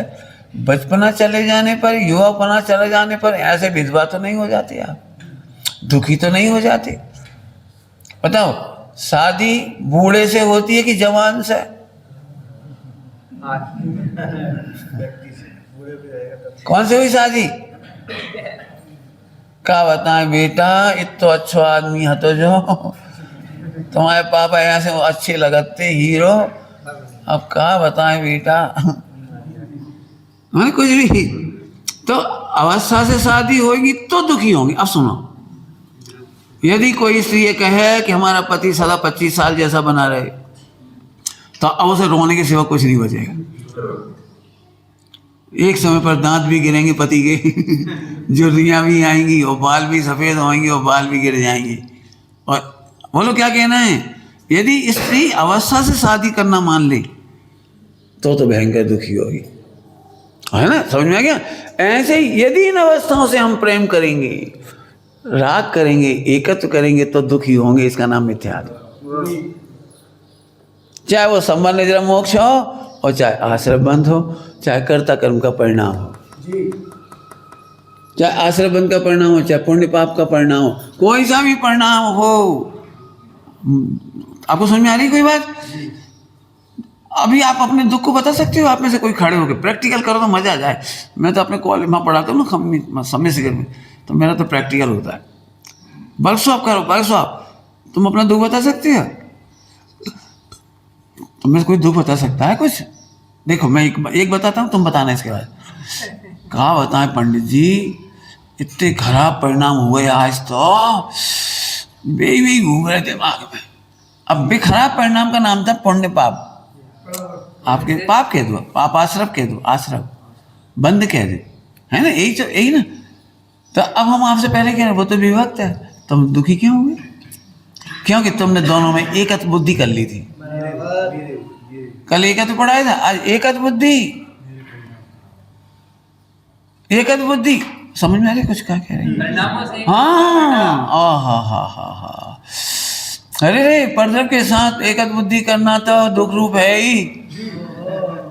बचपना चले जाने पर, युवापना चले जाने पर ऐसे विधवा तो नहीं हो जाती आप, दुखी तो नहीं हो जाते। बताओ, शादी बूढ़े से होती है कि जवान से? कौन से हुई शादी? क्या बताएं बेटा, इतना अच्छा आदमी है तो जो तुम्हारे पापा ऐसे अच्छे लगते हीरो। अब क्या बताएं बेटा, मैं कुछ भी। तो अवस्था से शादी होगी तो दुखी होंगे। अब सुनो, यदि कोई स्त्री ये कहे कि हमारा पति सदा 25 साल जैसा बना रहे, तो अब उसे रोने के सिवा कुछ नहीं बचेगा। एक समय पर दांत भी गिरेंगे पति के, झुर्रियाँ भी आएंगी और बाल भी सफ़ेद होंगे और बाल भी गिर जाएंगे। और बोलो क्या कहना है? यदि स्त्री अवस्था से शादी करना मान ले तो भयंकर दुखी होगी, है ना? समझ में आ गया? ऐसे ही यदि इन अवस्थाओं से हम प्रेम करेंगे, राग करेंगे, एकत्व करेंगे, तो दुखी होंगे। इसका नाम मिथ्यात्व। चाहे वो संबंध निद्रा मोक्ष हो, और चाहे आश्रय बंध हो, चाहे कर्ता कर्म का परिणाम हो, चाहे आश्रय बंध का परिणाम हो, चाहे पुण्य पाप का परिणाम हो, कोई सा भी परिणाम हो। आपको समझ में आ रही कोई बात? अभी आप अपने दुख को बता सकते हो? आप में से कोई खड़े होकर प्रैक्टिकल करो तो मजा आ जाए। मैं तो अपने कॉलेज में पढ़ाता हूँ ना, समय से में, तो मेरा तो प्रैक्टिकल होता है। वर्कशॉप करो, वर्कशॉप। तुम अपना दुख बता सकते हो? तुम में कोई दुख बता सकता है कुछ? देखो मैं एक बताता हूँ, तुम बताना इसके बाद। कहा बताएं पंडित जी, इतने खराब परिणाम हुए आज तो, बेबी घूम रहे दिमाग में। अब भी खराब परिणाम का नाम था पुण्य पाप। आपके पाप कह दो, पाप आश्रव कह दो, आश्रव बंद कह दो, है ना? यही ना। तो अब हम आपसे पहले कह रहे हैं वो तो विभक्त है, तुम दुखी क्यों हुए? क्योंकि तुमने दोनों में एकत्व बुद्धि कर ली थी। कल एकत्व पढ़ाया था, आज एकत्व बुद्धि। एकत्व बुद्धि समझ में आ रही कुछ? क्या कह रही है? हाँ, अरे परधर्म के साथ एकत्व बुद्धि करना तो दुख रूप है ही।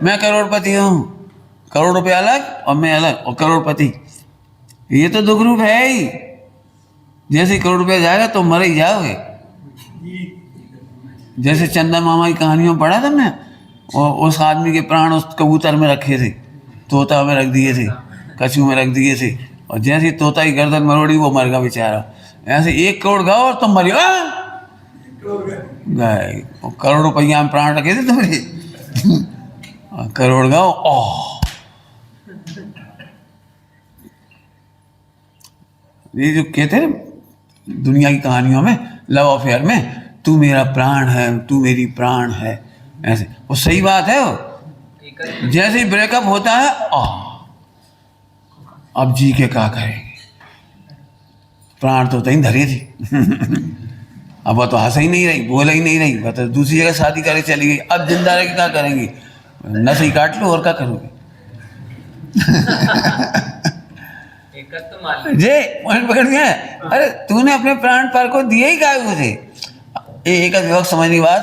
मैं करोड़पति हूँ, करोड़ रुपये अलग और मैं अलग, और करोड़पति, ये तो दुख रूप है ही। जैसे करोड़ रुपया जाएगा तो मर ही जाओगे। जैसे चंदा मामा की कहानियों पढ़ा था मैं, और उस आदमी के प्राण उस कबूतर में रखे थे, तोता में रख दिए थे, कछू में रख दिए थे, और जैसे तोता की गर्दन मरोड़ी वो मर गया बेचारा। ऐसे 1 करोड़ गाओ और तुम मर गए। करोड़ रुपया में प्राण रखे थे तुम्हारे, करोड़ गाओ। ओह, ये जो कहते हैं दुनिया की कहानियों में, लव अफेयर में, तू मेरा प्राण है, तू मेरी प्राण है, ऐसे वो सही बात है। वो जैसे ही ब्रेकअप होता है, अब जी के क्या करेंगे, प्राण तो तहीं धरी थी। अब वो तो हंस ही नहीं रही, बोल ही नहीं रही, वो तो दूसरी जगह शादी करे चली गई। अब जिंदा रह के क्या करेंगी? नस ही काट लो और क्या करोगे? जे पॉइंट पकड़ गया। अरे तूने अपने प्राण पर को दिए ही काय मुझे? एक विभक्त समझने के बाद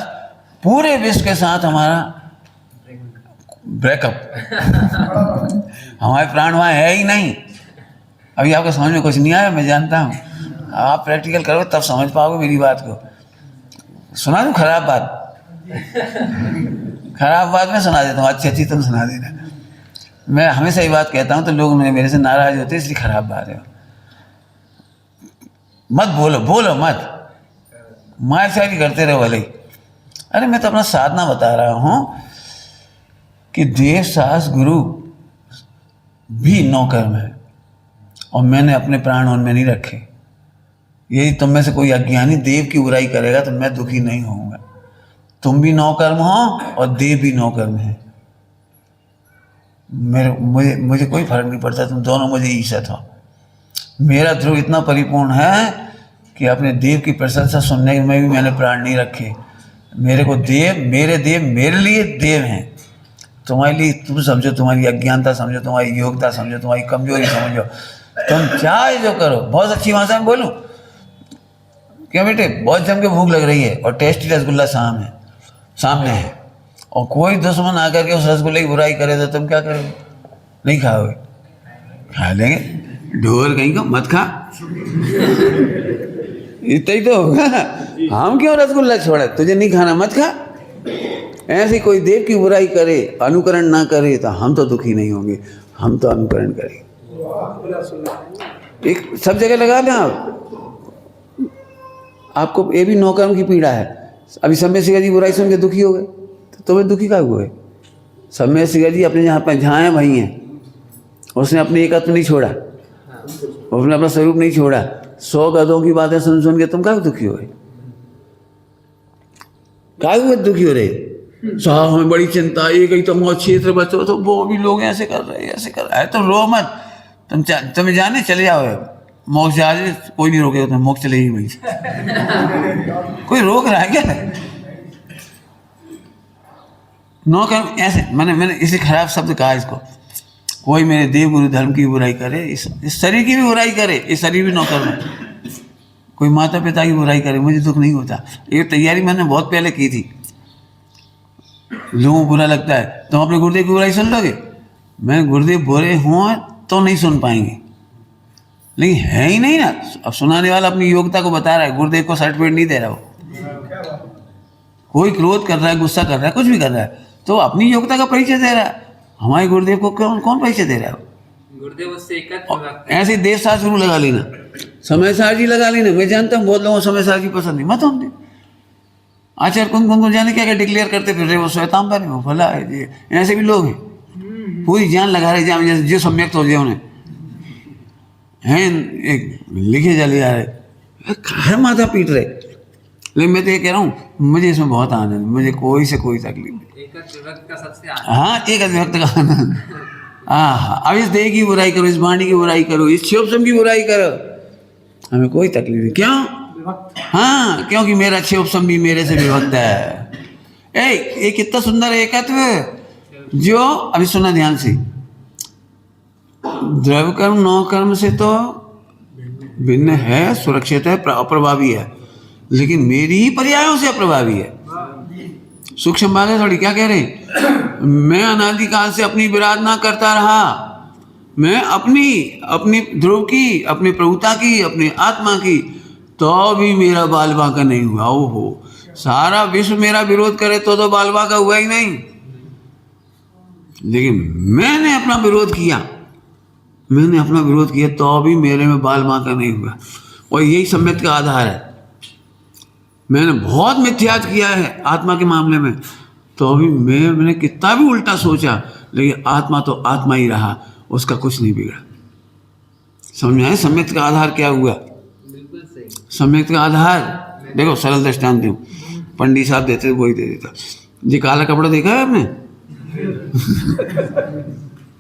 पूरे विश्व के साथ हमारा ब्रेकअप। हमारे प्राण वहाँ है ही नहीं। अभी आपको समझ में कुछ नहीं आया, मैं जानता हूँ। आप प्रैक्टिकल करो तब समझ पाओगे मेरी बात को। सुना दूँ खराब बात? खराब बात मैं सुना देता हूँ, अच्छी अच्छी तुम सुना देना। मैं हमेशा ये बात कहता हूँ तो लोग मेरे से नाराज होते हैं, इसलिए खराब बात है। मत बोलो, बोलो मत, मार शायरी करते रहो भले ही। अरे मैं तो अपना साधना बता रहा हूँ कि देव सास गुरु भी नौकर्म है और मैंने अपने प्राण उनमें नहीं रखे। यदि तुम में से कोई अज्ञानी देव की बुराई करेगा तो मैं दुखी नहीं होऊंगा। तुम भी नौकर्म हो और देव भी नौकर्म है। मुझे कोई फर्क नहीं पड़ता, तुम दोनों मुझे ईशत हो। मेरा ध्रुव इतना परिपूर्ण है कि अपने देव की प्रशंसा सुनने में भी मैंने प्राण नहीं रखे। मेरे को मेरे देव मेरे लिए देव हैं। तुम्हारे लिए तुम समझो, तुम्हारी अज्ञानता समझो, तुम्हारी योग्यता समझो, तुम्हारी कमजोरी समझो, तुम चाहे जो करो। बहुत अच्छी भाषा में बोलूं क्या बेटे? बहुत जम के भूख लग रही है और टेस्टी रसगुल्ला सामने है और कोई दुश्मन आकर के उस रसगुल्ले की बुराई करे तो तुम क्या करोगे? नहीं खाओगे? खा लेंगे। ढोल कहीं को मत खा। इतना ही तो होगा। हम क्यों रसगुल्ला छोड़े? तुझे नहीं खाना मत खा। ऐसे कोई देव की बुराई करे, अनुकरण ना करे तो हम तो दुखी नहीं होंगे, हम तो अनुकरण करेंगे। एक सब जगह लगा दें आपको ये भी नौकर्म की पीड़ा है। अभी समय सिंह जी बुराई सुन के दुखी हो गए तो तुम्हें दुखी का हुए? समय सिंह जी अपने जहाँ हैं वहीं हैं। उसने अपने एकत्व नहीं छोड़ा, उसने अपना स्वरूप नहीं छोड़ा। 100 गधों की बातें सुन के तुम क्या दुखी हो गए? क्या हुए दुखी हो रहे? साहब हमें बड़ी चिंता, ये कहीं तो मौत क्षेत्र बचो तो वो भी लोग ऐसे कर रहे हैं, ऐसे कर रहे हैं। तो रो मत, तुम्हें जाने चले जाओ। मोक्ष जा रहे, कोई नहीं रोकेगा तुम्हें, मोक्ष चलेगी वहीं से। कोई रोक रहा है क्या? नौकर्म ऐसे मैंने इसे खराब शब्द कहा इसको। कोई मेरे देव गुरु धर्म की बुराई करे, इस शरीर की भी बुराई करे, इस शरीर भी नौकर्म है। कोई माता पिता की बुराई करे, मुझे दुख नहीं होता। ये तैयारी मैंने बहुत पहले की थी। लोगों को बुरा लगता है, तुम अपने गुरुदेव की बुराई सुन लोगे? मैं गुरुदेव बुरे हों तो नहीं सुन पाएंगे, लेकिन है ही नहीं ना। अब सुनाने वाला अपनी योग्यता को बता रहा है, गुरुदेव को सर्टिफिकेट नहीं दे रहा। वो कोई क्रोध कर रहा है, गुस्सा कर रहा है, कुछ भी कर रहा है तो अपनी योग्यता का परिचय दे रहा है। हमारे गुरुदेव को कौन परिचय दे रहा है? गुरुदेव उससे एकत्र। ऐसे देव शास्त्र में लगा लेना, समय सार जी लगा लेना। मैं जानता हूँ बहुत लोगों को समय सार जी पसंद नहीं, मत होने। आचार्य कौन जाने क्या क्या डिक्लेयर करते फिर रहे, वो श्वेतांबर है, वो भला है। ऐसे भी लोग हैं, पूरी जान लगा रहे जान जैसे जो सम्यक्त हो जाए उन्हें हैं, एक लिखे चले जा रहे, माथा पीट रहे। लेकिन मैं तो ये कह रहा हूँ, मुझे इसमें बहुत आनंद, मुझे कोई से कोई तकलीफ नहीं। एकत्र व्यक्त का सबसे हाँ, एक व्यक्त का आनंद। हाँ, अब इस देह की बुराई करो, इस वाणी की बुराई करो, इस क्षोभसम की बुराई करो, हमें कोई तकलीफ नहीं। क्यों? हाँ, क्योंकि मेरा क्षोभसम भी मेरे से विभक्त है। ये कितना सुंदर एकत्व जो अभी सुना ध्यान से। द्रव्य कर्म नौ कर्म से तो भिन्न है, सुरक्षित है, अप्रभावी है, लेकिन मेरी ही पर्यायों से अप्रभावी है। सूक्ष्म बात है थोड़ी। क्या कह रहे? मैं अनादिकाल से अपनी विराधना करता रहा। मैं अपनी ध्रुव की, अपनी प्रभुता की, अपनी आत्मा की, तो भी मेरा बाल बांका नहीं हुआ। ओहो, सारा विश्व मेरा विरोध करे तो बाल बांका हुआ ही नहीं, लेकिन मैंने अपना विरोध किया तो भी मेरे में बाल बांका नहीं हुआ। और यही सम्यक्त का आधार है। मैंने बहुत मिथ्याचार किया है आत्मा के मामले में, तो भी मैंने कितना भी उल्टा सोचा, लेकिन आत्मा तो आत्मा ही रहा, उसका कुछ नहीं बिगड़ा। समझ में आया सम्यक्त का आधार क्या हुआ? बिल्कुल सही। सम्यक्त का आधार देखो, सरल दृष्टांत दूं, पंडित साहब देते वही दे देता। जी काला कपड़ा देखा है आपने?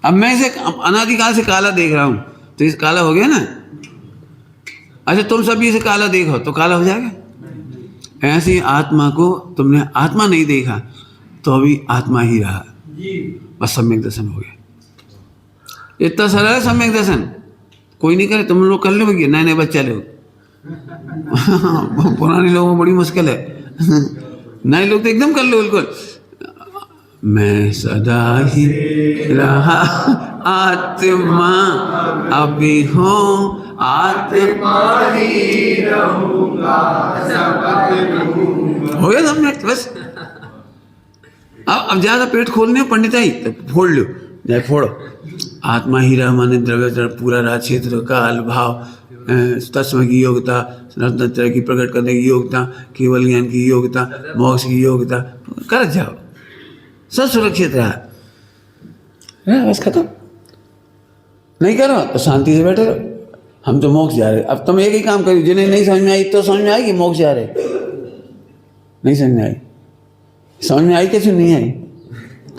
अब मैं इसे अनादिकाल से काला देख रहा हूं, तो इस काला हो गया ना। अच्छा, तुम सभी इसे काला देखो तो काला हो जाएगा। ऐसी आत्मा को तुमने आत्मा नहीं देखा तो अभी आत्मा ही रहा, बस सम्यक दर्शन हो गया। इतना सरल है सम्यक दर्शन, कोई नहीं करे। तुम लोग कर लो भैया, नए नए बच्चे लोग। पुराने लोगों को बड़ी मुश्किल है। नए लोग तो एकदम कर लो बिल्कुल। मैं सदा ही रहा आत्मा, अभी हूँ आत्मा ही रहूंगा, हो गया सबने बस। अब ज्यादा पेट खोलने पंडिताई तो फोड़ लो, जाए फोड़ो। आत्मा ही रह माने द्रव्य जड़ पूरा रहा, क्षेत्र काल भाव तत्व की योग्यता, रत्नत्रय की प्रकट करने की योग्यता, केवल ज्ञान की योग्यता, मोक्ष की योग्यता, कर जाओ, सब सुरक्षित रहा, बस खत्म। नहीं करो तो शांति से बैठे रहो। हम तो मोक्ष जा रहे, अब तुम एक ही काम करो, जिन्हें नहीं समझ में आई तो समझ में आएगी मोक्ष जा रहे, नहीं समझ में आई, समझ में आई कछु नहीं आई,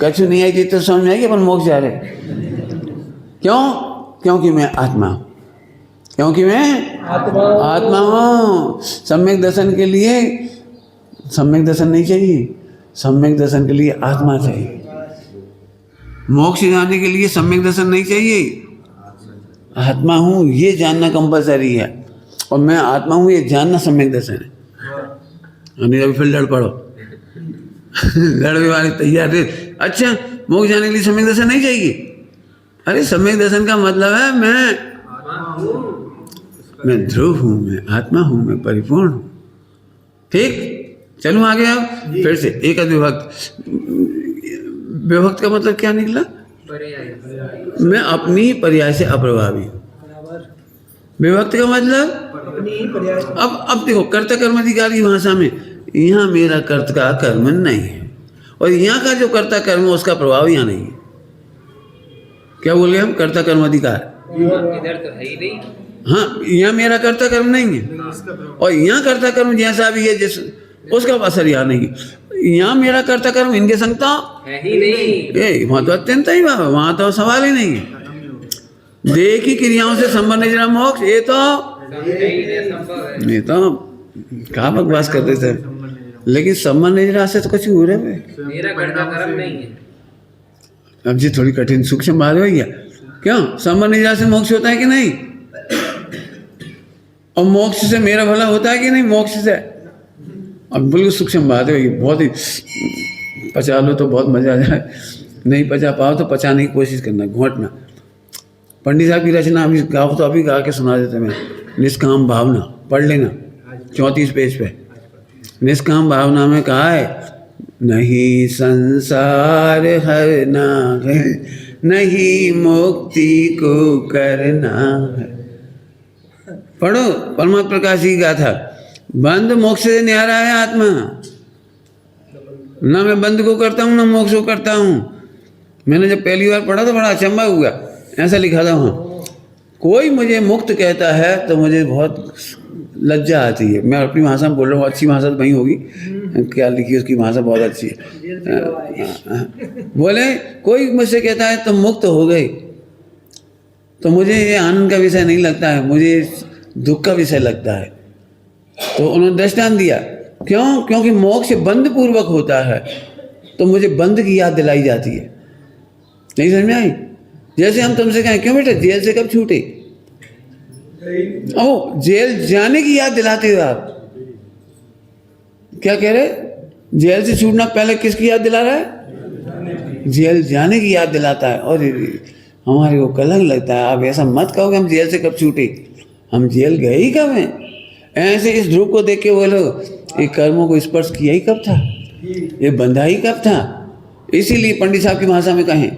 कछु नहीं आई तो समझ में आएगी अपन मोक्ष जा रहे। क्यों? क्योंकि मैं आत्मा हूं, क्योंकि मैं आत्मा हूं। सम्यक दर्शन के लिए सम्यक दर्शन नहीं चाहिए, सम्यक दर्शन के लिए आत्मा चाहिए। मोक्ष जाने के लिए सम्यक दर्शन नहीं चाहिए, आत्मा हूं ये जानना कंपलसरी है, और मैं आत्मा हूं ये जानना सम्यक दर्शन है। नहीं अभी फिर लड़ पड़ो लड़ने वाले तैयार है। अच्छा मोक्ष जाने के लिए सम्यक दर्शन नहीं चाहिए? अरे सम्यक दर्शन का मतलब है मैं ध्रुव हूं, मैं आत्मा हूं, मैं परिपूर्ण हूं। ठीक, चलूं आगे। अब फिर से एक विभक्त, विभक्त का मतलब क्या निकला? मैं अपनी पर्याय से अप्रभावी हूं। विभक्त का मतलब अब देखो, कर्ता कर्म अधिकार की भाषा में यहाँ मेरा कर्ता का कर्म नहीं है, और यहाँ का जो कर्ता कर्म है उसका प्रभाव यहाँ नहीं है। क्या बोल गए हम? कर्ता कर्म अधिकार इधर तो है ही नहीं। हाँ, यहाँ मेरा कर्ता कर्म नहीं है, और यहाँ कर्ता कर्म जैसा भी है जिस उसका असर यहाँ नहीं है। यहाँ मेरा कर्ता कर्म इनके संगता है ही नहीं, वहाँ तो अत्यंत ही बाबा, वहाँ तो सवाल ही नहीं है। देह की क्रियाओं से संबंध नहीं जरा मोक्ष, ये तो कहा बकवास करते थे, लेकिन संबंध नहीं जरा से तो कुछ हो रहा है। मेरा कर्ता कर्म नहीं है। अब जी थोड़ी कठिन सूक्ष्म बात हो गया। क्यों? संबंध नहीं जरा से मोक्ष होता है कि नहीं? और मोक्ष से मेरा भला होता है कि नहीं? मोक्ष से अब बिल्कुल सूक्ष्म बात है, बहुत ही पचा लो तो बहुत मजा आ जाए, नहीं पचा पाओ तो पचाने की कोशिश करना, घोंटना। पंडित साहब की रचना अभी गाओ तो अभी गा के सुना देते मैं। निष्काम भावना पढ़ लेना 34 पेज पे। निष्काम भावना में कहा है, नहीं संसार हरना है, नहीं मुक्ति को करना है। पढ़ो परमात्मा प्रकाश की गाथा। बंद मोक्ष से न्यारा है आत्मा, ना मैं बंद को करता हूँ ना मोक्ष को करता हूँ। मैंने जब पहली बार पढ़ा तो बड़ा अचंभा हुआ, ऐसा लिखा था वहाँ, कोई मुझे मुक्त कहता है तो मुझे बहुत लज्जा आती है। मैं अपनी भाषा में बोल रहा हूँ, अच्छी भाषा तो वहीं होगी, क्या लिखी उसकी भाषा बहुत अच्छी है। बोले कोई मुझसे कहता है तुम मुक्त हो गए, तो मुझे ये आनंद का विषय नहीं लगता है, मुझे दुख का विषय लगता है। तो उन्होंने दृष्टांत दिया, क्यों? क्योंकि मोक्ष बंद पूर्वक होता है, तो मुझे बंद की याद दिलाई जाती है। नहीं समझ में आई? जैसे हम तुमसे कहें, क्यों बेटा जेल से कब छूटे? ओ जेल जाने की याद दिलाते हो आप। क्या कह रहे? जेल से छूटना पहले किसकी याद दिला रहा है? जेल जाने की याद दिलाता है। और हमारे को कलंक लगता है, आप ऐसा मत कहो कि हम जेल से कब छूटे, हम जेल गए ही कब हैं? ऐसे इस ध्रुव को देख के बोलो, ये कर्मों को स्पर्श किया ही कब था, ये बंधा ही कब था। इसीलिए पंडित साहब की भाषा में कहें,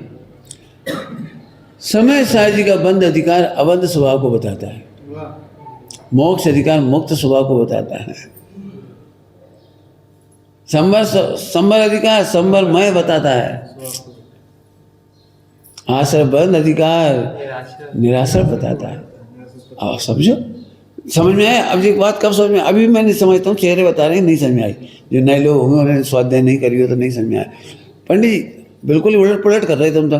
समय साहजी का बंध अधिकार अबंध स्वभाव को बताता है, मोक्ष अधिकार मुक्त स्वभाव को बताता है। संबर अधिकार संबरमय बताता है, आश्रय बंध अधिकार निराश्रय बताता है। अब समझो, समझ में आया? अब एक बात कब समझ में? अभी मैं नहीं समझता हूँ, चेहरे बता रहे हैं नहीं समझ में आई। जो नए लोग होंगे उन्होंने स्वाध्याय नहीं करी हो तो नहीं समझ में आया। पंडित जी बिल्कुल ही उलट पुलट कर रहे थे तुम तो।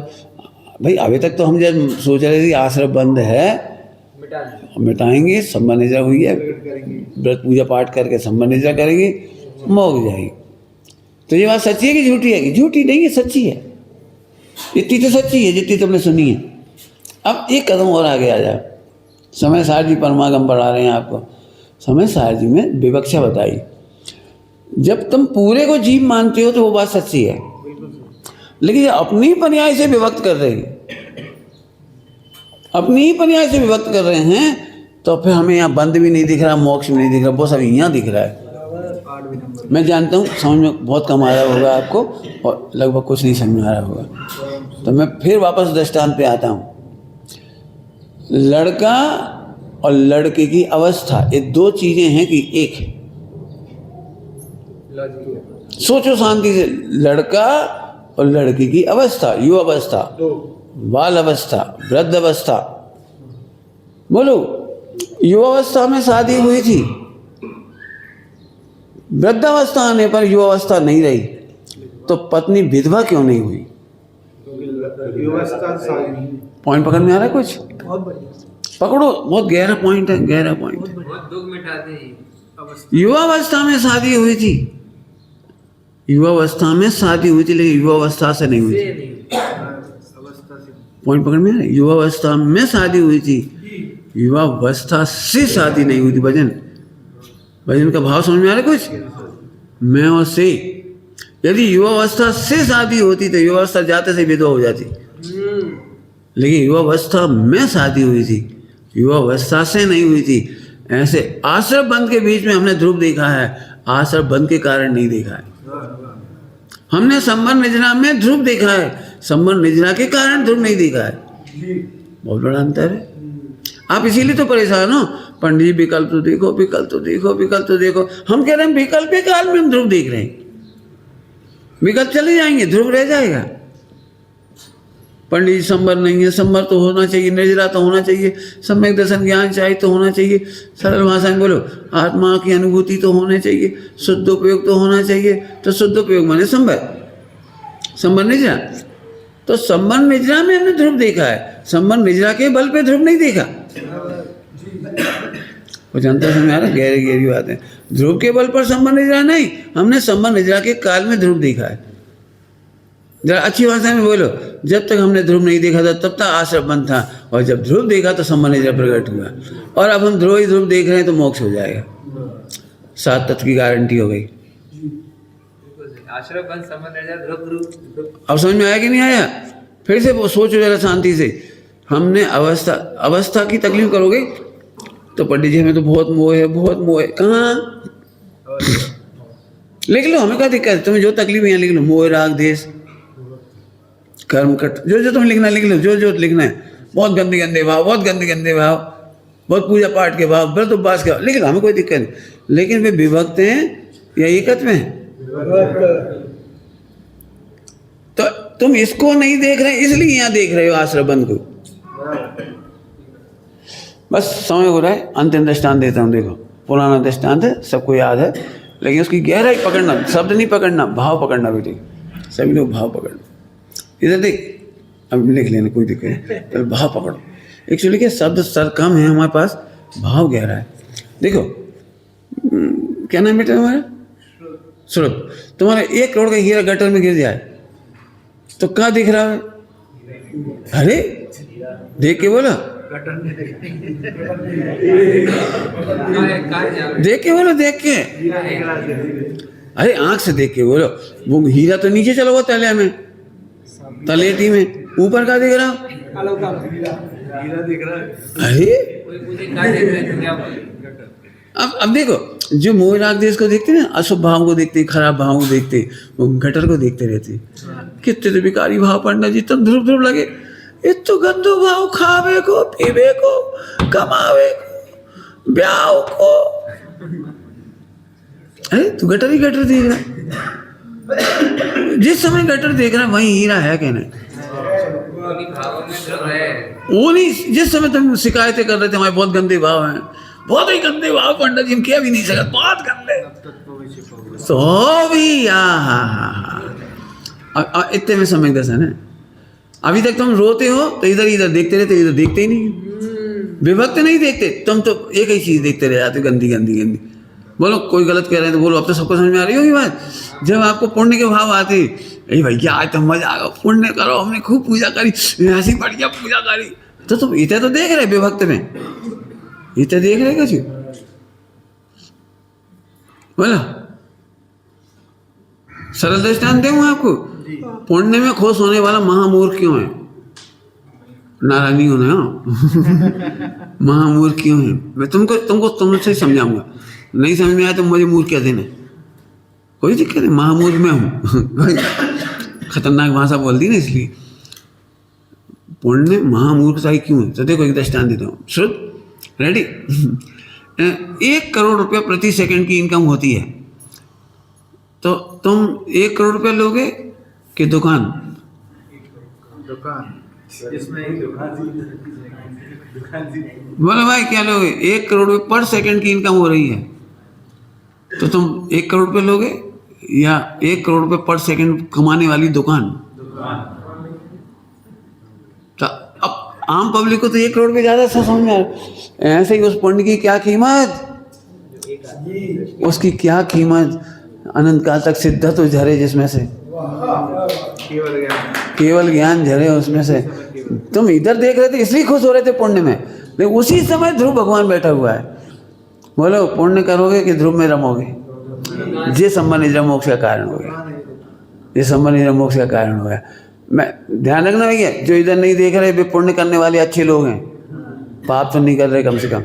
भाई अभी तक तो हम जब सोच रहे थे आश्रय बंद है, मिटाएंगे, संबंध निजा हुई है, व्रत पूजा पाठ करके संबंध निजा करेंगे, मोक्ष जाएगी। तो ये बात सच्ची है कि झूठी है? कि झूठी नहीं है, सच्ची है। इतनी तो सच्ची है जितनी तुमने सुनी है। अब एक कदम और आगे आ जाओ। समय सार जी परमागम पढ़ा रहे हैं आपको। समय सार जी में विवक्षा बताई, जब तुम पूरे को जीव मानते हो तो वो बात सच्ची है, लेकिन ये अपनी ही पर्याय से विभक्त कर रहे हैं, अपनी ही पर्याय से विभक्त कर रहे हैं, तो फिर हमें यहाँ बंद भी नहीं दिख रहा, मोक्ष भी नहीं दिख रहा, वो सब यहाँ दिख रहा है। मैं जानता हूँ समझ में बहुत कम आ रहा होगा आपको और लगभग कुछ नहीं समझ में आ रहा होगा, तो मैं फिर वापस दृष्टांत पे आता हूँ। लड़का और लड़के की अवस्था, ये दो चीजें हैं कि एक है? सोचो शांति से, लड़का और लड़की की अवस्था, युवा अवस्था, बाल अवस्था, वृद्ध अवस्था। बोलो, युवा अवस्था में शादी हुई थी, वृद्धावस्था आने पर युवा अवस्था नहीं रही, तो पत्नी विधवा क्यों नहीं हुई? पॉइंट पकड़ में आ रहा है कुछ? पकड़ो, बहुत गहरा पॉइंट है, गहरा पॉइंट। बहुत दुख मिटाते हैं। युवा अवस्था में शादी हुई थी, युवा अवस्था में शादी हुई थी, लेकिन युवा अवस्था से नहीं हुई थी। पॉइंट पकड़ में आ रहा है? युवा अवस्था में शादी हुई थी, युवा अवस्था से शादी नहीं हुई थी। भजन भजन का भाव समझ में आ रहा है कुछ? मैं और से, यदि युवा अवस्था से शादी होती तो युवा अवस्था जाते से विधवा हो जाती, लेकिन युवा अवस्था में शादी हुई थी, युवा अवस्था से नहीं हुई थी। ऐसे आश्रम बंध के बीच में हमने ध्रुव देखा है, आश्रम बंध के कारण नहीं देखा है। हमने संबर निजरा में ध्रुव देखा है, संबर निजरा के कारण ध्रुव नहीं देखा है। बहुत बड़ा अंतर है। आप इसीलिए तो परेशान हो, पंडित जी विकल्प तो देखो, विकल्प तो देखो, विकल्प तो देखो। हम कह रहे हैं विकल्प के काल में हम ध्रुव देख रहे हैं, विकल्प चले जाएंगे, ध्रुव रह जाएगा। पंडित जी संबर नहीं है, संबर तो होना चाहिए, निर्जरा तो होना चाहिए, सम्यक दर्शन ज्ञान चाहिए तो होना चाहिए, सरल भाषा में बोलो आत्मा की अनुभूति तो होना चाहिए, शुद्ध उपयोग तो होना चाहिए। तो शुद्ध उपयोग माने संबर, संबर निजरा। तो संबर निजरा में हमने ध्रुव देखा है, संबर निजरा के बल पे ध्रुव नहीं देखा। कुछ अंतर समझ आ रहा है? गहरी गहरी बात है। ध्रुव के बल पर संबर निजरा नहीं, हमने संबर निजरा के काल में ध्रुव देखा है। जरा अच्छी भाषा में बोलो, जब तक हमने ध्रुव नहीं देखा था तब तक आश्रम बंद था, और जब ध्रुव देखा तो संबर निजरा प्रकट हुआ, और अब हम ध्रुव ही ध्रुव देख रहे हैं तो मोक्ष हो जाएगा। 7 तत्व की गारंटी हो गई। आश्रम बंद संबर निजरा ध्रुव। अब समझ में आया कि नहीं आया? फिर से वो सोचो जरा शांति से। हमने अवस्था की तकलीफ करोगे तो पंडित जी हमें तो बहुत मोह है, बहुत मोह है। कहाँ? लिख लो, हमें क्या दिक्कत है? तुम्हें जो तकलीफ है यहाँ लिख लो, मोह राग देश कर्म कट, जो तुम्हें लिखना लिख लो, जो लिखना है। बहुत गंदे गंदे भाव, बहुत गंदे गंदे भाव, बहुत पूजा पाठ के भाव, व्रत उपवास के भाव, लिख लो, हमें कोई दिक्कत नहीं। लेकिन वे विभक्त हैं या एकत्व हैं? तो तुम इसको नहीं देख रहे, इसलिए यहाँ देख रहे हो आश्रम बंद को। बस समय हो रहा है, अंतिम दृष्टांत देता हूँ। देखो, पुराना दृष्टांत है, सबको याद है, लेकिन उसकी गहराई पकड़ना, शब्द नहीं पकड़ना, भाव पकड़ना बेटे। सभी लोग भाव पकड़ना। इधर देख, अब लिख लेना, कोई दिक्कत नहीं, तो भाव पकड़ो। एक्चुअली क्या, शब्द स्तर कम है हमारे पास, भाव गहरा है। देखो, क्या नाम बेटा तुम्हारा? स्रोत। तुम्हारा 1 करोड़ का हीरा गटर में गिर जाए तो क्या दिख रहा है? अरे देख के बोलो, देख के बोलो, देख के, अरे आंख से देख के बोलो। वो हीरा तो नीचे चला हुआ तले में, तलेटी में, ऊपर का दिख रहा? अरे अब देखो, जो मोह राग देश को देखते ना, अशुभ भाव को देखते, खराब भाव को देखते, वो गटर को देखते रहते। कितने तो विकारी भाव पंडित जी, तब ध्रुव ध्रुव लगे, इतो गंदो भाव, खावे को, पीवे को, कमावे को, ब्याह को। अरे तू गटर ही गटर देख रहा है। जिस समय गटर देख रहा है वहीं हीरा है, कहना वो नहीं। जिस समय तुम शिकायतें कर रहे थे हमारे बहुत गंदे भाव हैं, बहुत ही गंदे भाव पंडित जी, किया भी नहीं सकता, बहुत गंदे, तो भी इतने में समय दर्शन है। अभी तक तुम रोते हो तो इधर इधर देखते रहते, इधर देखते ही नहीं, विभक्त नहीं देखते, तुम तो एक ही चीज देखते रह जाते, गंदी गंदी गंदी। बोलो, कोई गलत कह रहे हैं तो बोलो, अब तो सबको समझ में आ रही होगी बात। जब आपको पुण्य के भाव आते, अरे भैया आज तो मजा आ गया, पुण्य करो, हमने खूब पूजा करी, ऐसी बढ़िया पूजा करी, तो तुम इतने तो देख रहे विभक्त में, इतने देख रहे कैसे? बोलो, सरल दृष्टांत दूं आपको। पुण्य में खुश होने वाला महामूर्ख क्यों है? नाराज नहीं होना हाँ। महामूर्ख क्यों है? मैं तुमसे समझाऊंगा। नहीं समझ में आया तो मुझे मूर्ख क्या देना, कोई दिक्कत नहीं। महामूर्ख मैं हूँ। खतरनाक भाषा बोल दी ना, इसलिए पुण्य महामूर्खता ही क्यों है? तो देखो एक दृष्टांत देता हूँ, श्रुत रेडी। 1 करोड़ रुपया प्रति सेकंड की इनकम होती है, तो तुम 1 करोड़ रुपया लोगे कि दुकान? बोलो भाई क्या लोगे? 1 करोड़ रुपये पर सेकंड की इनकम हो रही है, तो तुम 1 करोड़ रुपये लोगे या 1 करोड़ रुपये पर सेकंड कमाने वाली दुकान? तो अब आम पब्लिक को तो 1 करोड़ रुपये ज़्यादा समझ में आ रहा है। ऐसे ही उस पुण्य की क्या कीमत, उसकी क्या कीमत? अनंत काल तक सिद्धत तो झरे जिसमें से, केवल ज्ञान झरे उसमें से। तुम इधर देख रहे थे इसलिए खुश हो रहे थे पुण्य में, लेकिन उसी समय ध्रुव भगवान बैठा हुआ है। बोलो पुण्य करोगे कि ध्रुव में रमोगे? जे संबंध मोक्ष का कारण हो गया, ये संबंध मोक्ष का कारण हो गया। मैं ध्यान रखना भैया, जो इधर नहीं देख रहे वे पुण्य करने वाले अच्छे लोग हैं, पाप तो नहीं कर रहे। कम से कम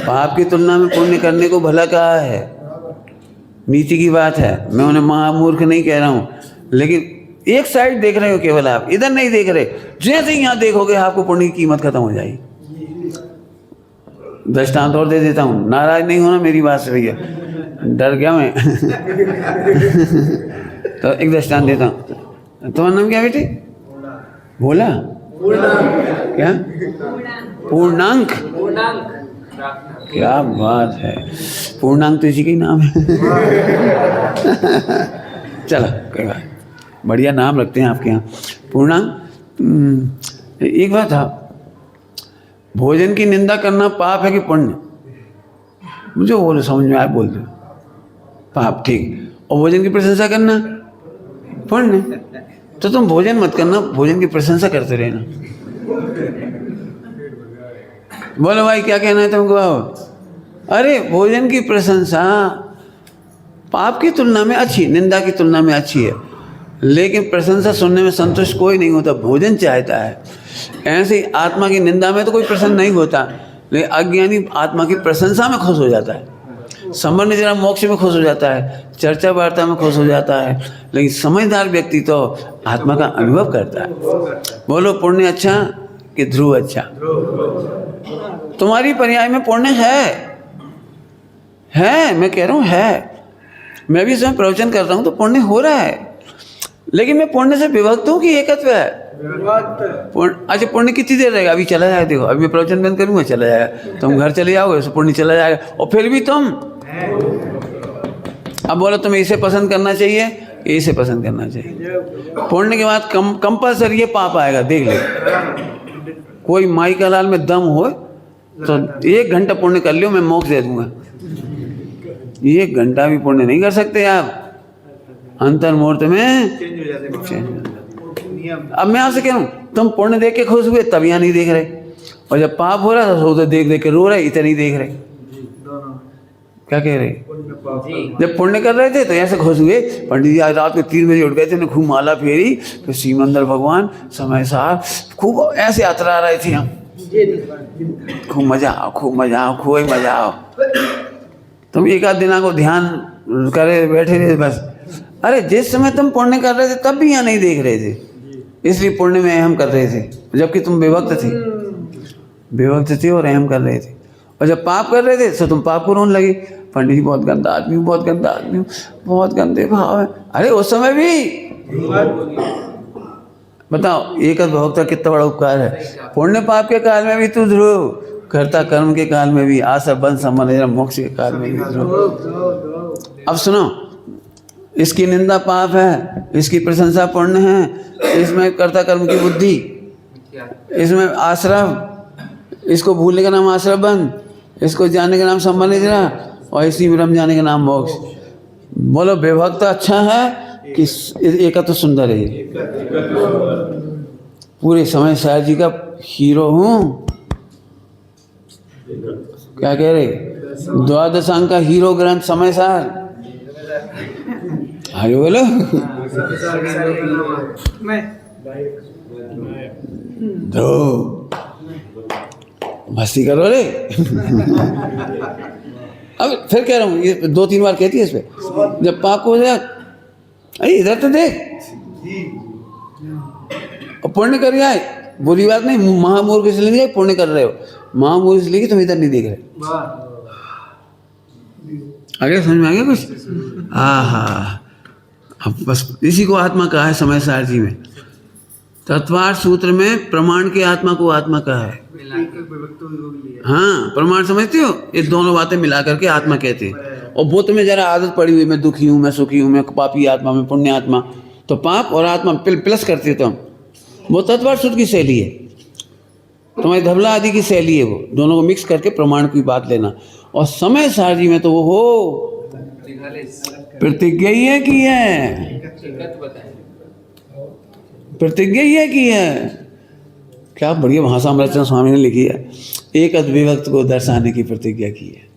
पाप की तुलना में पुण्य करने को भला कहा है, नीति की बात है। मैं उन्हें महामूर्ख नहीं कह रहा हूँ, लेकिन एक साइड देख रहे हो केवल आप, इधर नहीं देख रहे। जैसे ही यहाँ देखोगे आपको पुण्य की कीमत खत्म हो जाएगी। दृष्टांत और दे देता हूँ, नाराज नहीं होना मेरी बात से भैया, डर गया मैं। तो एक दृष्टांत देता हूँ। तुम्हारा नाम क्या बेटी? भोला? क्या? पूर्णांक? क्या बात है, पूर्णांक तो इसी का ही नाम है। चलो कोई बात, बढ़िया नाम रखते हैं आपके यहाँ पूर्णांक। एक बात था, भोजन की निंदा करना पाप है कि पुण्य? मुझे बोलो, समझ में आए बोल दो। पाप, ठीक। और भोजन की प्रशंसा करना पुण्य? तो तुम भोजन मत करना, भोजन की प्रशंसा करते रहना। बोलो भाई क्या कहना है तुमको? अरे भोजन की प्रशंसा पाप की तुलना में अच्छी, निंदा की तुलना में अच्छी है, लेकिन प्रशंसा सुनने में संतुष्ट कोई नहीं होता, भोजन चाहता है। ऐसे ही आत्मा की निंदा में तो कोई प्रसन्न नहीं होता, लेकिन अज्ञानी आत्मा की प्रशंसा में खुश हो जाता है, संबंध जरा मोक्ष में खुश हो जाता है, चर्चा वार्ता में खुश हो जाता है। लेकिन समझदार व्यक्ति तो आत्मा का अनुभव करता है। बोलो पुण्य अच्छा कि ध्रुव अच्छा? तुम्हारी पर्याय में पुण्य है, मैं कह रहा हूँ है। मैं भी इसमें प्रवचन कर रहा हूँ तो पुण्य हो रहा है, लेकिन मैं पुण्य से विभक्त हूँ कि एकत्व है? अच्छा पुण्य कितनी देर रहेगा? अभी चला जाएगा, देखो अभी मैं प्रवचन बंद करूँगा, चला जाएगा, तुम घर चले जाओगे तो पुण्य चला जाएगा। और फिर भी तुम अब बोलो तुम्हें इसे पसंद करना चाहिए, इसे पसंद करना चाहिए। पुण्य के बाद कंपल्सरी ये पाप आएगा, देख ले। कोई माई का लाल में दम हो तो 1 घंटा पुण्य कर लियो, मैं मोक्ष दे दूंगा। 1 घंटा भी पुण्य नहीं कर सकते आप, अंतर मुहूर्त में चेंज। अब मैं आपसे कह रहा हूँ, तुम पुण्य देख के खुश हुए तब यहाँ नहीं देख रहे, और जब पाप हो रहा था तो देख देख के रो रहे, इतना नहीं देख रहे। क्या कह रहे? जब पुण्य कर रहे थे तो ऐसे खुश हुए, पंडित जी आज रात में 3 बजे उठ गए थे, खूब माला फेरी, फिर सीमंदर भगवान समय साहब खूब ऐसे यात्रा रहे थे हम, खूब मजा आओ, खूब मजा आओ, खूब मजा आओ। तुम 1 आध दिना को ध्यान करे बैठे रहे बस। अरे जिस समय तुम पुण्य कर रहे थे तब भी यहाँ नहीं देख रहे थे, इसलिए पुण्य में अहम कर रहे थे, जबकि तुम विभक्त थे और अहम कर रहे थे। और जब पाप कर रहे थे तो तुम पाप को रोने लगे, पंडित जी बहुत गंदा आदमी, बहुत गंदा आदमी, बहुत गंदे भाव है। अरे उस समय भी बताओ, एक भोग का कितना बड़ा उपकार है। पुण्य पाप के काल में भी तू ध्रुव, कर्ता कर्म के काल में भी, आशा बंध संबंध मोक्ष के काल में भी ध्रुव। अब सुनो, इसकी निंदा पाप है, इसकी प्रशंसा पुण्य है, इसमें कर्ता कर्म की बुद्धि, इसमें आश्रम, इसको भूलने का नाम आश्रम बंध, इसको जानने का नाम संबंध निद्रा, और इसी में रम जाने का नाम मोक्ष। बोलो विभक्त अच्छा है कि एक तो सुंदर है? पूरे समय साहब जी का हीरो हूँ, क्या कह रहे? 12 अंक का हीरो ग्रंथ समय सार। आगे बोलो। मैं दो मस्ती करो रे। अब फिर कह रहा हूँ, ये 2-3 बार कहती है इस पे। जब पाक हो जाए, अरे इधर तो देख, पुण्य कर आए, बुरी बात नहीं, महामूर्ख इसलिए नहीं पुण्य कर रहे हो, महामूर्ख इसलिए कि तुम इधर नहीं देख रहे। आगे समझ में आ गया कुछ? आहा, अब बस इसी को आत्मा कहा है समय सारथी में। तत्वार्थ सूत्र में प्रमाण के आत्मा को आत्मा कहा है। हाँ, प्रमाण समझते हो, ये दोनों बातें मिला करके आत्मा कहते हैं। और वो तुम्हें जरा आदत पड़ी हुई, मैं दुखी हूँ, मैं सुखी हूँ, मैं पापी आत्मा, मैं पुण्य आत्मा, तो पाप और आत्मा प्लस करते हो तुम, वो तत्वार्थ सूत्र की शैली है, तुम्हारी धबला आदि की शैली है, वो दोनों को मिक्स करके प्रमाण की बात लेना। और समय सारथी में तो वो हो प्रतिज्ञा ही है कि है, प्रतिज्ञा ही है कि है। क्या बढ़िया भाषा अमृतचंद स्वामी ने लिखी है, एक अद्विभक्त को दर्शाने की प्रतिज्ञा की है।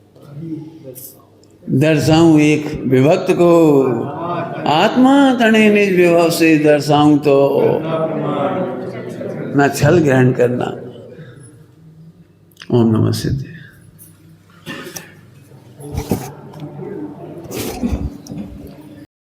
दर्शाऊं एक विभक्त को, आत्मा तने निज विभव से दर्शाऊं तो न छल ग्रहण करना। ओम नमः सिद्धे।